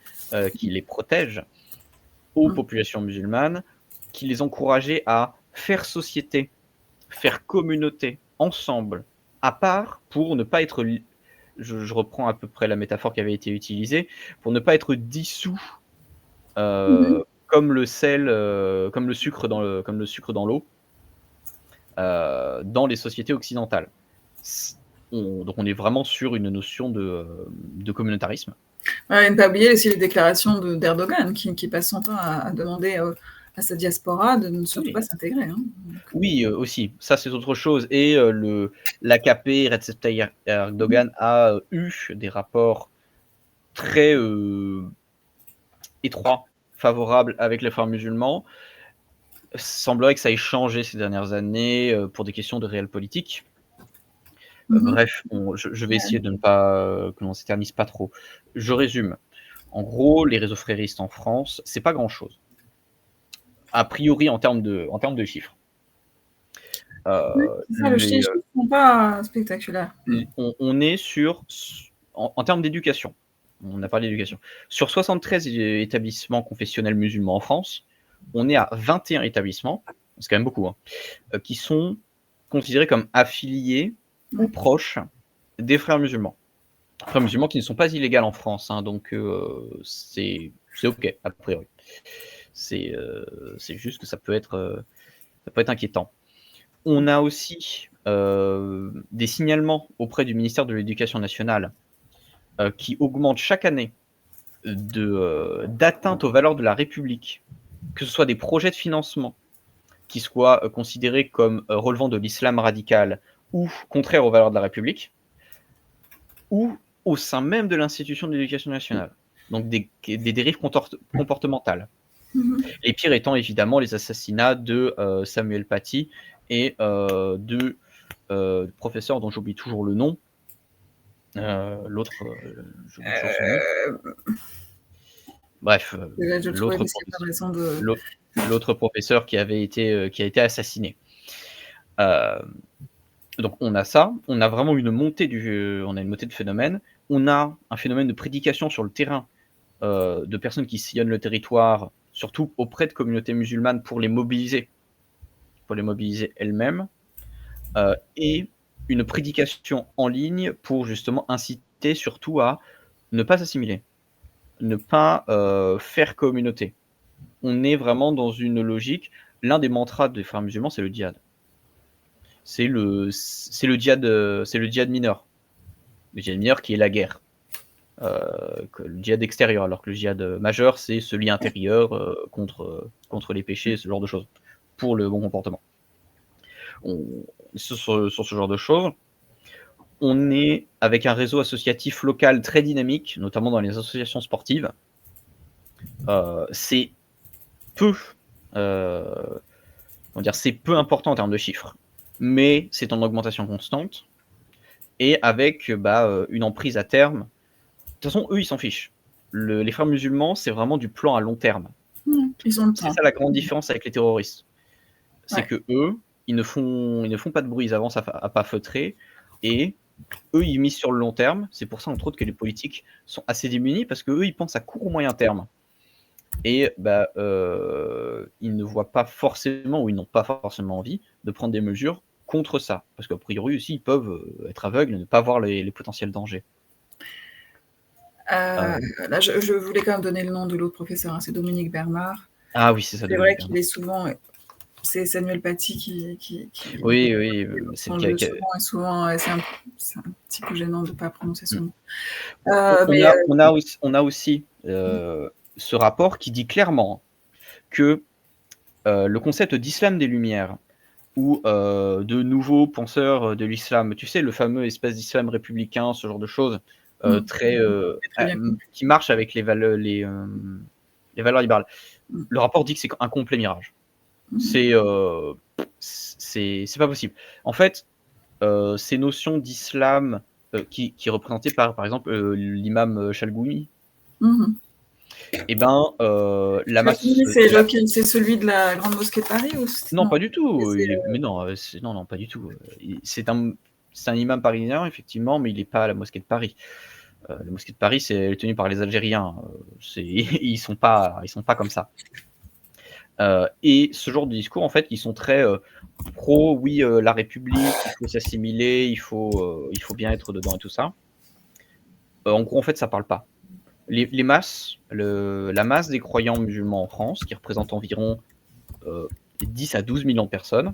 qui les protège aux populations musulmanes, qui les encourageait à faire société, faire communauté, ensemble, à part, pour ne pas être, je reprends à peu près la métaphore qui avait été utilisée, pour ne pas être dissous comme le sel, comme le sucre dans l'eau, dans les sociétés occidentales. Donc on est vraiment sur une notion de communautarisme. Ouais, et ne pas oublier aussi les déclarations d'Erdogan qui passe son temps à demander à sa diaspora de ne surtout pas s'intégrer. Hein. Oui, aussi, ça c'est autre chose. Et l'AKP, Recep Tayyip Erdogan, a eu des rapports très étroits, favorables avec les frères musulmans. Il semblerait que ça ait changé ces dernières années pour des questions de réel politique. Bref, je vais essayer de ne pas que l'on s'éternise pas trop. Je résume. En gros, les réseaux fréristes en France, c'est pas grand-chose. A priori, en termes de chiffres. Le chiffre n'est pas spectaculaire. On est sur, en termes d'éducation, on a parlé d'éducation, sur 73 établissements confessionnels musulmans en France, on est à 21 établissements, c'est quand même beaucoup, hein, qui sont considérés comme affiliés ou proches des frères musulmans. Frères musulmans qui ne sont pas illégaux en France, hein, donc c'est ok, a priori. C'est juste que ça peut être inquiétant. On a aussi des signalements auprès du ministère de l'Éducation nationale qui augmentent chaque année d'atteinte aux valeurs de la République, que ce soit des projets de financement qui soient considérés comme relevant de l'islam radical ou contraires aux valeurs de la République, ou au sein même de l'institution de l'Éducation nationale. Donc des dérives comportementales. Les pires étant évidemment les assassinats de Samuel Paty et de professeur dont j'oublie toujours le nom. L'autre, j'oublie toujours son nom. Bref, l'autre professeur qui a été assassiné. Donc on a ça, on a vraiment une montée de phénomène, on a un phénomène de prédication sur le terrain de personnes qui sillonnent le territoire, surtout auprès de communautés musulmanes pour les mobiliser elles-mêmes, et une prédication en ligne pour justement inciter surtout à ne pas s'assimiler, ne pas faire communauté. on est vraiment dans une logique. L'un des mantras des frères musulmans, c'est le djihad. C'est le djihad mineur. Le djihad mineur qui est la guerre. Le djihad extérieur, alors que le djihad majeur, c'est celui intérieur contre les péchés, ce genre de choses, pour le bon comportement. Sur ce genre de choses, on est avec un réseau associatif local très dynamique, notamment dans les associations sportives. C'est peu, c'est peu important en termes de chiffres, mais c'est en augmentation constante et avec une emprise à terme. De toute façon, eux, ils s'en fichent. Les frères musulmans, c'est vraiment du plan à long terme. Ils ont le C'est temps. ça la grande différence avec les terroristes. C'est Ouais. que eux, ils ne font pas de bruit, ils avancent à pas feutrer, et eux, ils misent sur le long terme. C'est pour ça, entre autres, que les politiques sont assez démunis, parce qu'eux, ils pensent à court ou moyen terme. Et ils ne voient pas forcément, ou ils n'ont pas forcément envie de prendre des mesures contre ça. Parce qu'a priori aussi, ils peuvent être aveugles et ne pas voir les potentiels dangers. Là, je voulais quand même donner le nom de l'autre professeur, hein, c'est Dominique Bernard. Ah oui, c'est ça. C'est vrai qu'il est souvent... C'est Samuel Paty qui oui, c'est le souvent, c'est un petit peu gênant de ne pas prononcer son nom. On a aussi ce rapport qui dit clairement que le concept d'islam des Lumières ou de nouveaux penseurs de l'islam, tu sais, le fameux espèce d'islam républicain, ce genre de choses, qui marche avec les valeurs libérales. Le rapport dit que c'est un complet mirage. C'est pas possible. En fait, ces notions d'islam qui est représentée par exemple l'imam Chalgoumi, la masse. C'est celui de la Grande Mosquée de Paris ou non, pas du tout. Non, pas du tout. C'est un imam parisien, effectivement, mais il n'est pas à la mosquée de Paris. La mosquée de Paris, c'est tenu par les Algériens. Ils sont pas comme ça. Et ce genre de discours, en fait, ils sont très pro, la République, il faut s'assimiler, il faut bien être dedans et tout ça. En gros, en fait, ça parle pas. La masse des croyants musulmans en France, qui représente environ 10 à 12 millions de personnes,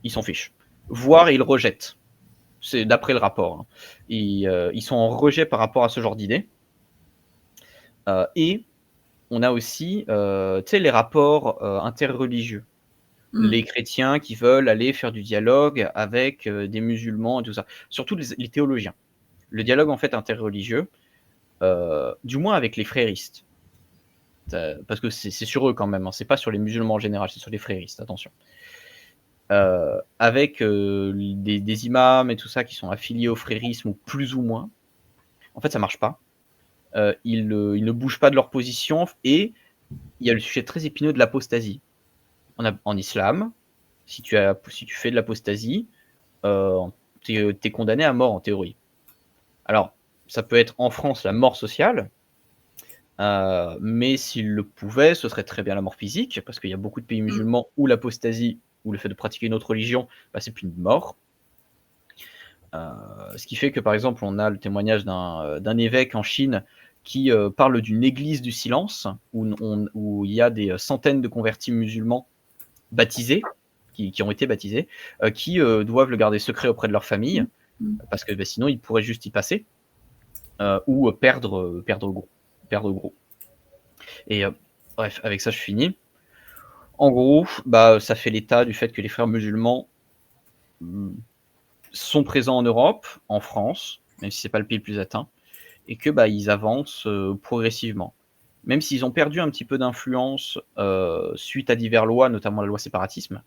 ils s'en fichent. Voire ils rejettent. C'est d'après le rapport. Hein. Ils sont en rejet par rapport à ce genre d'idées. Et on a aussi les rapports interreligieux. Les chrétiens qui veulent aller faire du dialogue avec des musulmans et tout ça. Surtout les théologiens. Le dialogue en fait interreligieux, du moins avec les fréristes. Parce que c'est sur eux quand même, hein. C'est pas sur les musulmans en général, c'est sur les fréristes, attention. Avec des imams et tout ça qui sont affiliés au frérisme, ou plus ou moins, en fait ça marche pas. Ils ne bougent pas de leur position, et il y a le sujet très épineux de l'apostasie. En islam, si tu fais de l'apostasie, t'es condamné à mort en théorie. Alors, ça peut être en France la mort sociale, mais s'il le pouvait, ce serait très bien la mort physique, parce qu'il y a beaucoup de pays musulmans où l'apostasie ou le fait de pratiquer une autre religion, c'est plus une mort. Ce qui fait que, par exemple, on a le témoignage d'un évêque en Chine qui parle d'une église du silence, où il y a des centaines de convertis musulmans baptisés, qui ont été baptisés, qui doivent le garder secret auprès de leur famille, parce que sinon ils pourraient juste y passer, ou perdre gros. Et bref, avec ça je finis. En gros, ça fait l'état du fait que les frères musulmans sont présents en Europe, en France, même si c'est pas le pays le plus atteint, et que ils avancent progressivement. Même s'ils ont perdu un petit peu d'influence suite à diverses lois, notamment la loi séparatisme,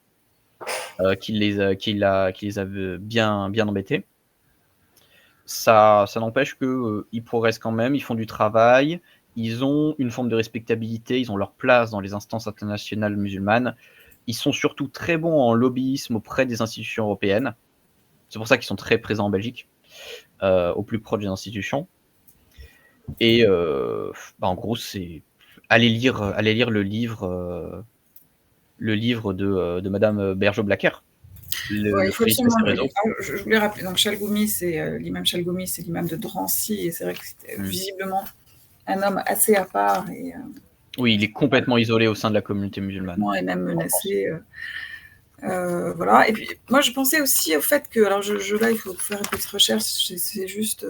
qui les a bien embêtés. Ça n'empêche qu'ils progressent quand même, ils font du travail, ils ont une forme de respectabilité, ils ont leur place dans les instances internationales musulmanes. Ils sont surtout très bons en lobbyisme auprès des institutions européennes. C'est pour ça qu'ils sont très présents en Belgique, au plus proche des institutions. Et en gros, c'est aller lire le livre de Madame Bergeau-Blacker. Il faut absolument. Je voulais rappeler, donc Chalgoumi, l'imam Chalgoumi, c'est l'imam de Drancy, et c'est vrai que c'était visiblement un homme assez à part, et Oui, il est complètement isolé au sein de la communauté musulmane. Et même menacé. Voilà. Et puis, moi, je pensais aussi au fait que, alors là, il faut faire une petite recherche, c'est juste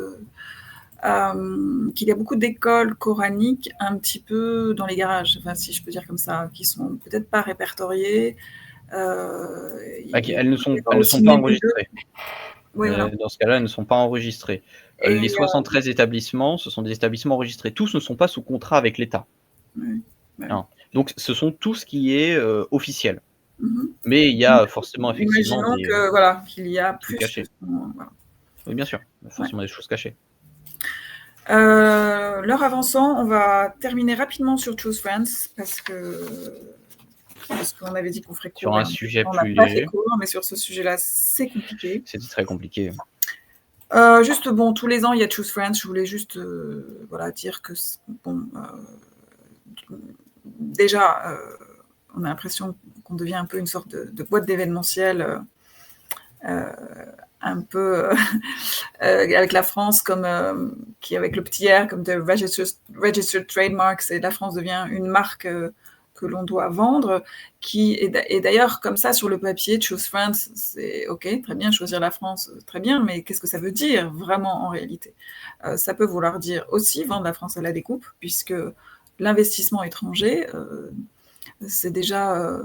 qu'il y a beaucoup d'écoles coraniques un petit peu dans les garages, enfin, si je peux dire comme ça, qui sont peut-être pas répertoriées. Elles ne sont pas enregistrées. Oui, voilà. Dans ce cas-là, elles ne sont pas enregistrées. Les 73 établissements, ce sont des établissements enregistrés. Tous ne sont pas sous contrat avec l'État. Oui. Non. Donc, ce sont tout ce qui est officiel. Mhm. Mais il y a forcément, effectivement, imaginons que, voilà, qu'il y a plus cachés. Voilà. Oui, bien sûr. Il y a forcément des choses cachées. L'heure avançant, on va terminer rapidement sur Choose Friends parce qu'on avait dit qu'on ferait court. Sur un sujet on plus n'a pas léger. fait court, mais sur ce sujet-là, c'est compliqué. C'était très compliqué. Juste, bon, tous les ans, il y a Choose Friends. Je voulais juste voilà, dire que, bon, déjà, on a l'impression qu'on devient un peu une sorte de boîte d'événementiel un peu avec la France qui avec le petit R comme de registered trademarks, et la France devient une marque que l'on doit vendre, et d'ailleurs comme ça sur le papier, Choose France, c'est ok, très bien, choisir la France, très bien, mais qu'est-ce que ça veut dire vraiment en réalité? Ça peut vouloir dire aussi vendre la France à la découpe, puisque l'investissement étranger, c'est déjà...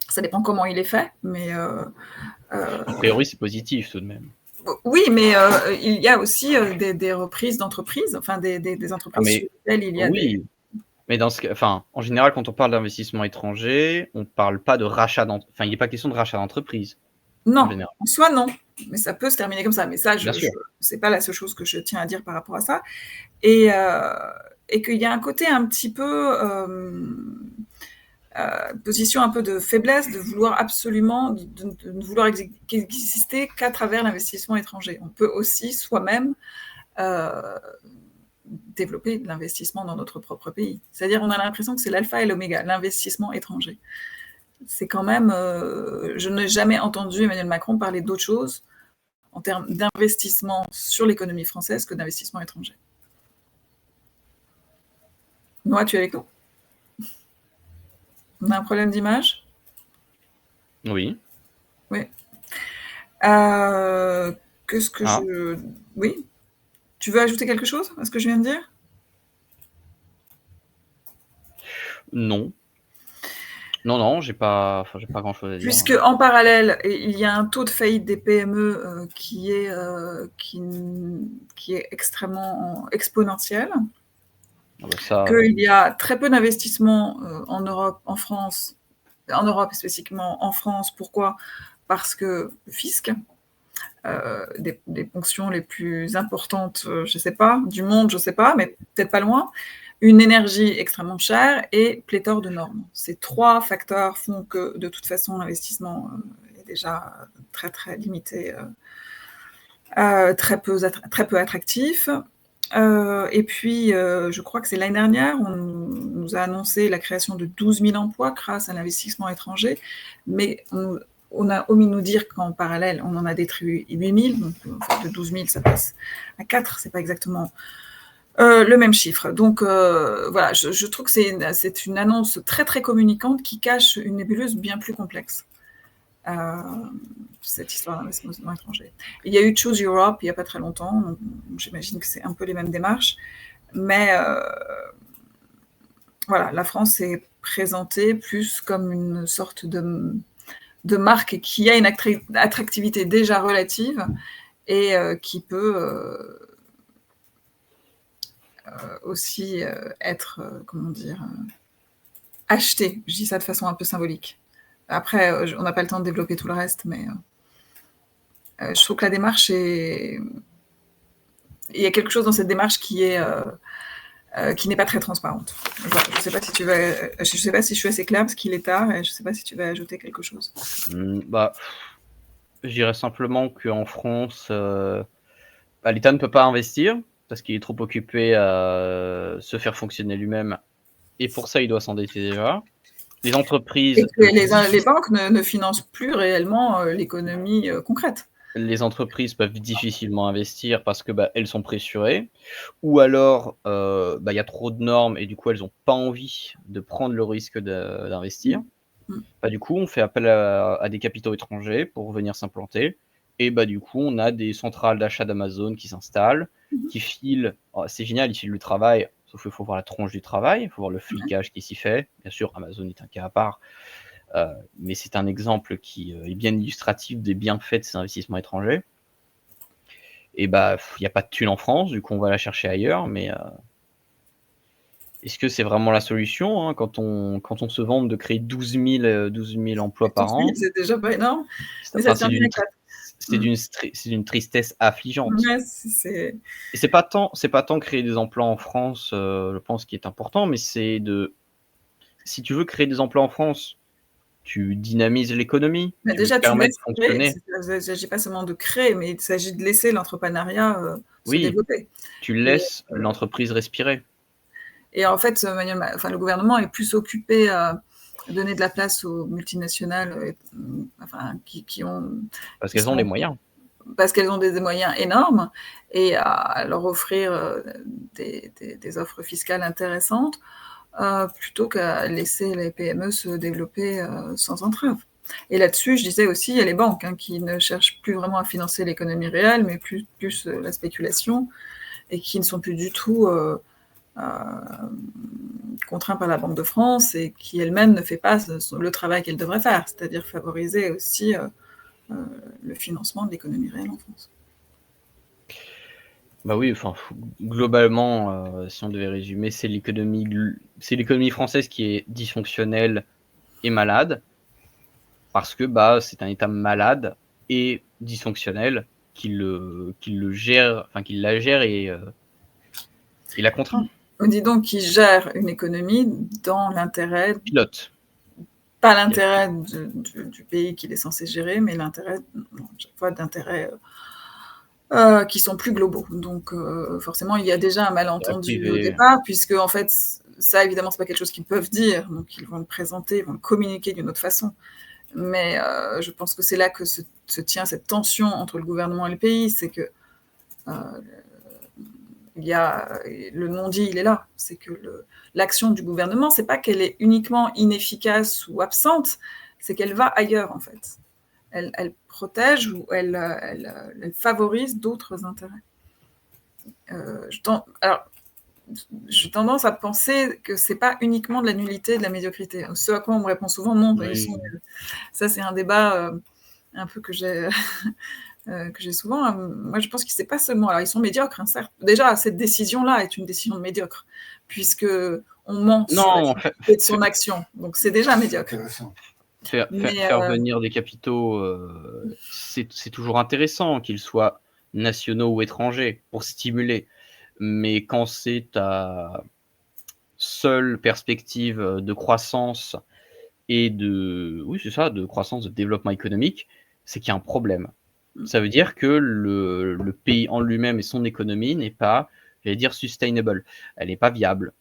ça dépend comment il est fait, mais... A priori, c'est positif tout de même. Oui, mais il y a aussi des reprises d'entreprises, enfin des entreprises sur lesquelles il y a oui. Mais en général, quand on parle d'investissement étranger, on ne parle pas de rachat d'entreprise. Enfin, il n'est pas question de rachat d'entreprise. Non, en soi, non. Mais ça peut se terminer comme ça. Mais ça, c'est pas la seule chose que je tiens à dire par rapport à ça. Et qu'il y a un côté un petit peu... position un peu de faiblesse, de vouloir absolument, de ne vouloir exister qu'à travers l'investissement étranger. On peut aussi soi-même développer de l'investissement dans notre propre pays. C'est-à-dire, on a l'impression que c'est l'alpha et l'oméga, l'investissement étranger. C'est quand même... je n'ai jamais entendu Emmanuel Macron parler d'autre chose en termes d'investissement sur l'économie française que d'investissement étranger. Noah, tu es avec nous? On a un problème d'image? Oui. Oui. Qu'est-ce que je... Oui. Tu veux ajouter quelque chose à ce que je viens de dire? Non. Non, j'ai pas grand-chose à dire. Puisque en parallèle, il y a un taux de faillite des PME qui est extrêmement exponentiel. Qu'il y a très peu d'investissements en Europe, en France, en Europe spécifiquement en France. Pourquoi? Parce que le fisc, des fonctions les plus importantes, je ne sais pas, du monde, je ne sais pas, mais peut-être pas loin, une énergie extrêmement chère et pléthore de normes. Ces trois facteurs font que, de toute façon, l'investissement est déjà très, très limité, très peu attractif. Et puis, je crois que c'est l'année dernière, on nous a annoncé la création de 12 000 emplois grâce à l'investissement étranger, mais on a omis de nous dire qu'en parallèle, on en a détruit 8 000, donc de 12 000, ça passe à 4, c'est pas exactement le même chiffre. Donc voilà, je trouve que c'est une annonce très très communicante qui cache une nébuleuse bien plus complexe. Cette histoire d'investissement étranger. Il y a eu Choose Europe il n'y a pas très longtemps, donc j'imagine que c'est un peu les mêmes démarches, mais voilà, la France est présentée plus comme une sorte de marque qui a une attractivité déjà relative et qui peut aussi être, comment dire, achetée. Je dis ça de façon un peu symbolique. Après, on n'a pas le temps de développer tout le reste, mais je trouve que la démarche est... Il y a quelque chose dans cette démarche qui n'est pas très transparente. Voilà, je ne sais pas si je sais pas si je suis assez claire parce qu'il est tard et je ne sais pas si tu vas ajouter quelque chose. Je dirais simplement qu'en France, l'État ne peut pas investir parce qu'il est trop occupé à se faire fonctionner lui-même et pour ça, il doit s'endetter déjà. Les entreprises... Et que les banques ne financent plus réellement l'économie concrète. les entreprises peuvent difficilement investir parce que, bah, elles sont pressurées ou alors, bah, il y a trop de normes et du coup, elles ont pas envie de prendre le risque d'investir. Mmh. Bah, du coup, on fait appel à des capitaux étrangers pour venir s'implanter et bah, du coup, on a des centrales d'achat d'Amazon qui s'installent, Mmh. qui filent c'est génial, ils filent le travail, sauf qu'il faut voir la tronche du travail, il faut voir le Ouais. flicage qui s'y fait. Bien sûr, Amazon est un cas à part, mais c'est un exemple qui, est bien illustratif des bienfaits de ces investissements étrangers et bah, il y a pas de thunes en France, du coup, on va la chercher ailleurs, mais est-ce que c'est vraiment la solution, hein, quand on se vante de créer 12 000 emplois par 12 000, an? c'est déjà pas énorme, C'est mais ça enfin, tient bien avec la mmh. c'est d'une tristesse affligeante Ouais, c'est et c'est pas tant créer des emplois en France, je pense qui est important, mais c'est de si tu veux créer des emplois en France, tu dynamises l'économie, bah, tu déjà, tu permets de laisses créer. fonctionner. Il s'agit pas seulement de créer, mais il s'agit de laisser l'entrepreneuriat, se Oui, développer tu et laisses l'entreprise respirer. en fait, le gouvernement est plus occupé à donner de la place aux multinationales, enfin, Parce qui qu'elles ont les sont moyens. parce qu'elles ont des moyens énormes et à leur offrir, des offres fiscales intéressantes, plutôt qu'à laisser les PME se développer, sans entrave. Et là-dessus, je disais aussi, il y a les banques, hein, qui ne cherchent plus vraiment à financer l'économie réelle, mais plus, la spéculation et qui ne sont plus du tout, contraints par la Banque de France et qui elle-même ne fait pas le travail qu'elle devrait faire, c'est-à-dire favoriser aussi, heu, le financement de l'économie réelle en France. Bah, oui, enfin, globalement, si on devait résumer, c'est l'économie française qui est dysfonctionnelle et malade parce que, bah, c'est un État malade et dysfonctionnel qui le gère, enfin, qui la gère et la contraint. Dis donc qui gère une économie dans l'intérêt, Pilote. pas Il y a l'intérêt du pays qu'il est censé gérer, mais l'intérêt, chaque fois d'intérêts, qui sont plus globaux. Donc forcément, il y a déjà un l'intérêt malentendu au privé. départ puisque en fait, ça évidemment, c'est pas quelque chose qu'ils peuvent dire, donc ils vont le présenter, ils vont le communiquer d'une autre façon. Mais je pense que c'est là que se tient cette tension entre le gouvernement et le pays, c'est que, heu, il y a le non-dit, il est là. C'est que l'action du gouvernement, c'est pas qu'elle est uniquement inefficace ou absente, c'est qu'elle va ailleurs, en fait. Elle protège ou elle favorise d'autres intérêts. Alors, j'ai tendance à penser que c'est pas uniquement de la nullité et de la médiocrité. Ce à quoi on me répond souvent: «Non, ils sont Oui, nuls». Ça, c'est un débat, un peu que j'ai que j'ai souvent, moi je pense que c'est pas seulement alors ils sont médiocres, hein, certes. Déjà cette décision-là est une décision médiocre, puisque on ment sur non, l'efficacité de son action, donc c'est déjà médiocre. Mais faire venir des capitaux, c'est toujours intéressant, qu'ils soient nationaux ou étrangers, pour stimuler. Mais quand c'est ta seule perspective, de croissance et de oui, c'est ça, de croissance, de développement économique, c'est qu'il y a un problème. mmh, Ça veut dire que le pays en lui-même et son économie n'est pas, j'allais dire sustainable. Elle n'est pas viable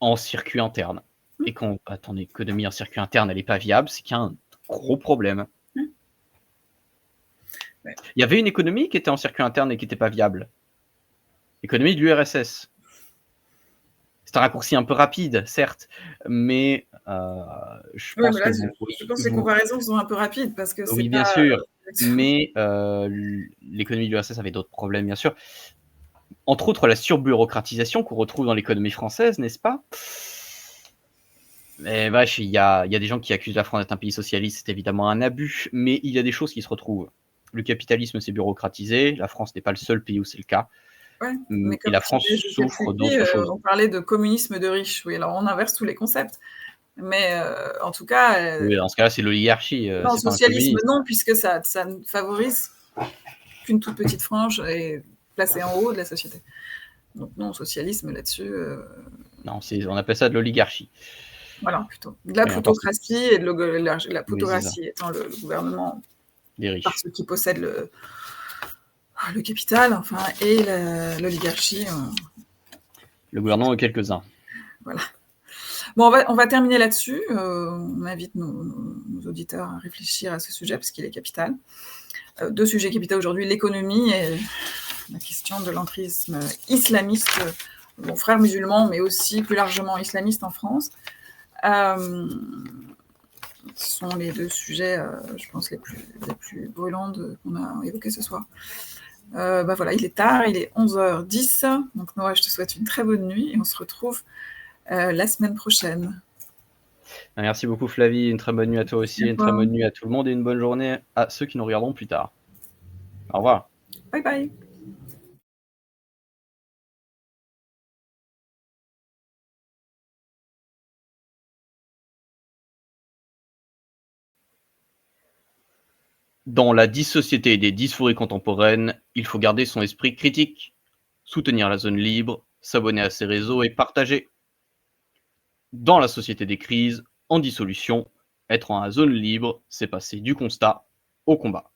en circuit interne mmh, et quand, bah, ton économie en circuit interne, elle est pas viable, c'est qu'il y a un gros problème. mmh, ouais. Il y avait une économie qui était en circuit interne et qui était pas viable, l'économie de l'URSS. C'est un raccourci un peu rapide, certes, mais je Ouais, pense mais que là, vous je pense que les vous comparaisons sont un peu rapides parce que c'est oui, bien pas, sûr, exactement. mais l'économie de l'URSS avait d'autres problèmes, bien sûr. Entre autres, la surbureaucratisation qu'on retrouve dans l'économie française, n'est-ce pas? Mais vache, il y a des gens qui accusent la France d'être un pays socialiste, c'est évidemment un abus, mais il y a des choses qui se retrouvent. Le capitalisme s'est bureaucratisé, la France n'est pas le seul pays où c'est le cas, Ouais, mais et comme la France disait Joseph souffre Luthy, d'autres choses. on parlait de communisme de riches. Oui, alors on inverse tous les concepts, mais en tout cas, Oui, dans ce cas-là, c'est l'oligarchie, non, c'est pas un socialisme communisme. non, puisque ça ne favorise qu'une toute petite frange et placée en haut de la société. Donc non, socialisme là-dessus, Non, on appelle ça de l'oligarchie. voilà, plutôt. De la Mais encore, plutocratie et de la oui, c'est ça, plutocratie étant le gouvernement des par riches. ceux qui possèdent le capital, enfin, et l'oligarchie, Le gouvernement de quelques-uns. voilà. Bon, on va terminer là-dessus. On invite nos auditeurs à réfléchir à ce sujet parce qu'il est capital. 2 sujets capitaux aujourd'hui, l'économie et la question de l'entrisme islamiste, frères musulmans, mais aussi plus largement islamiste en France. Ce sont les 2 sujets, je pense, les plus brûlants qu'on a évoqués ce soir. Voilà, il est tard, il est 11h10. Donc Noah, je te souhaite une très bonne nuit et on se retrouve la semaine prochaine. Merci beaucoup Flavie, une très bonne nuit à toi aussi, une très bonne nuit à tout le monde et une bonne journée à ceux qui nous regarderont plus tard. Au revoir. Bye bye. Dans la dissociété des dysphories contemporaines, il faut garder son esprit critique, soutenir la zone libre, s'abonner à ses réseaux et partager. Dans la société des crises, en dissolution, être en zone libre, c'est passer du constat au combat.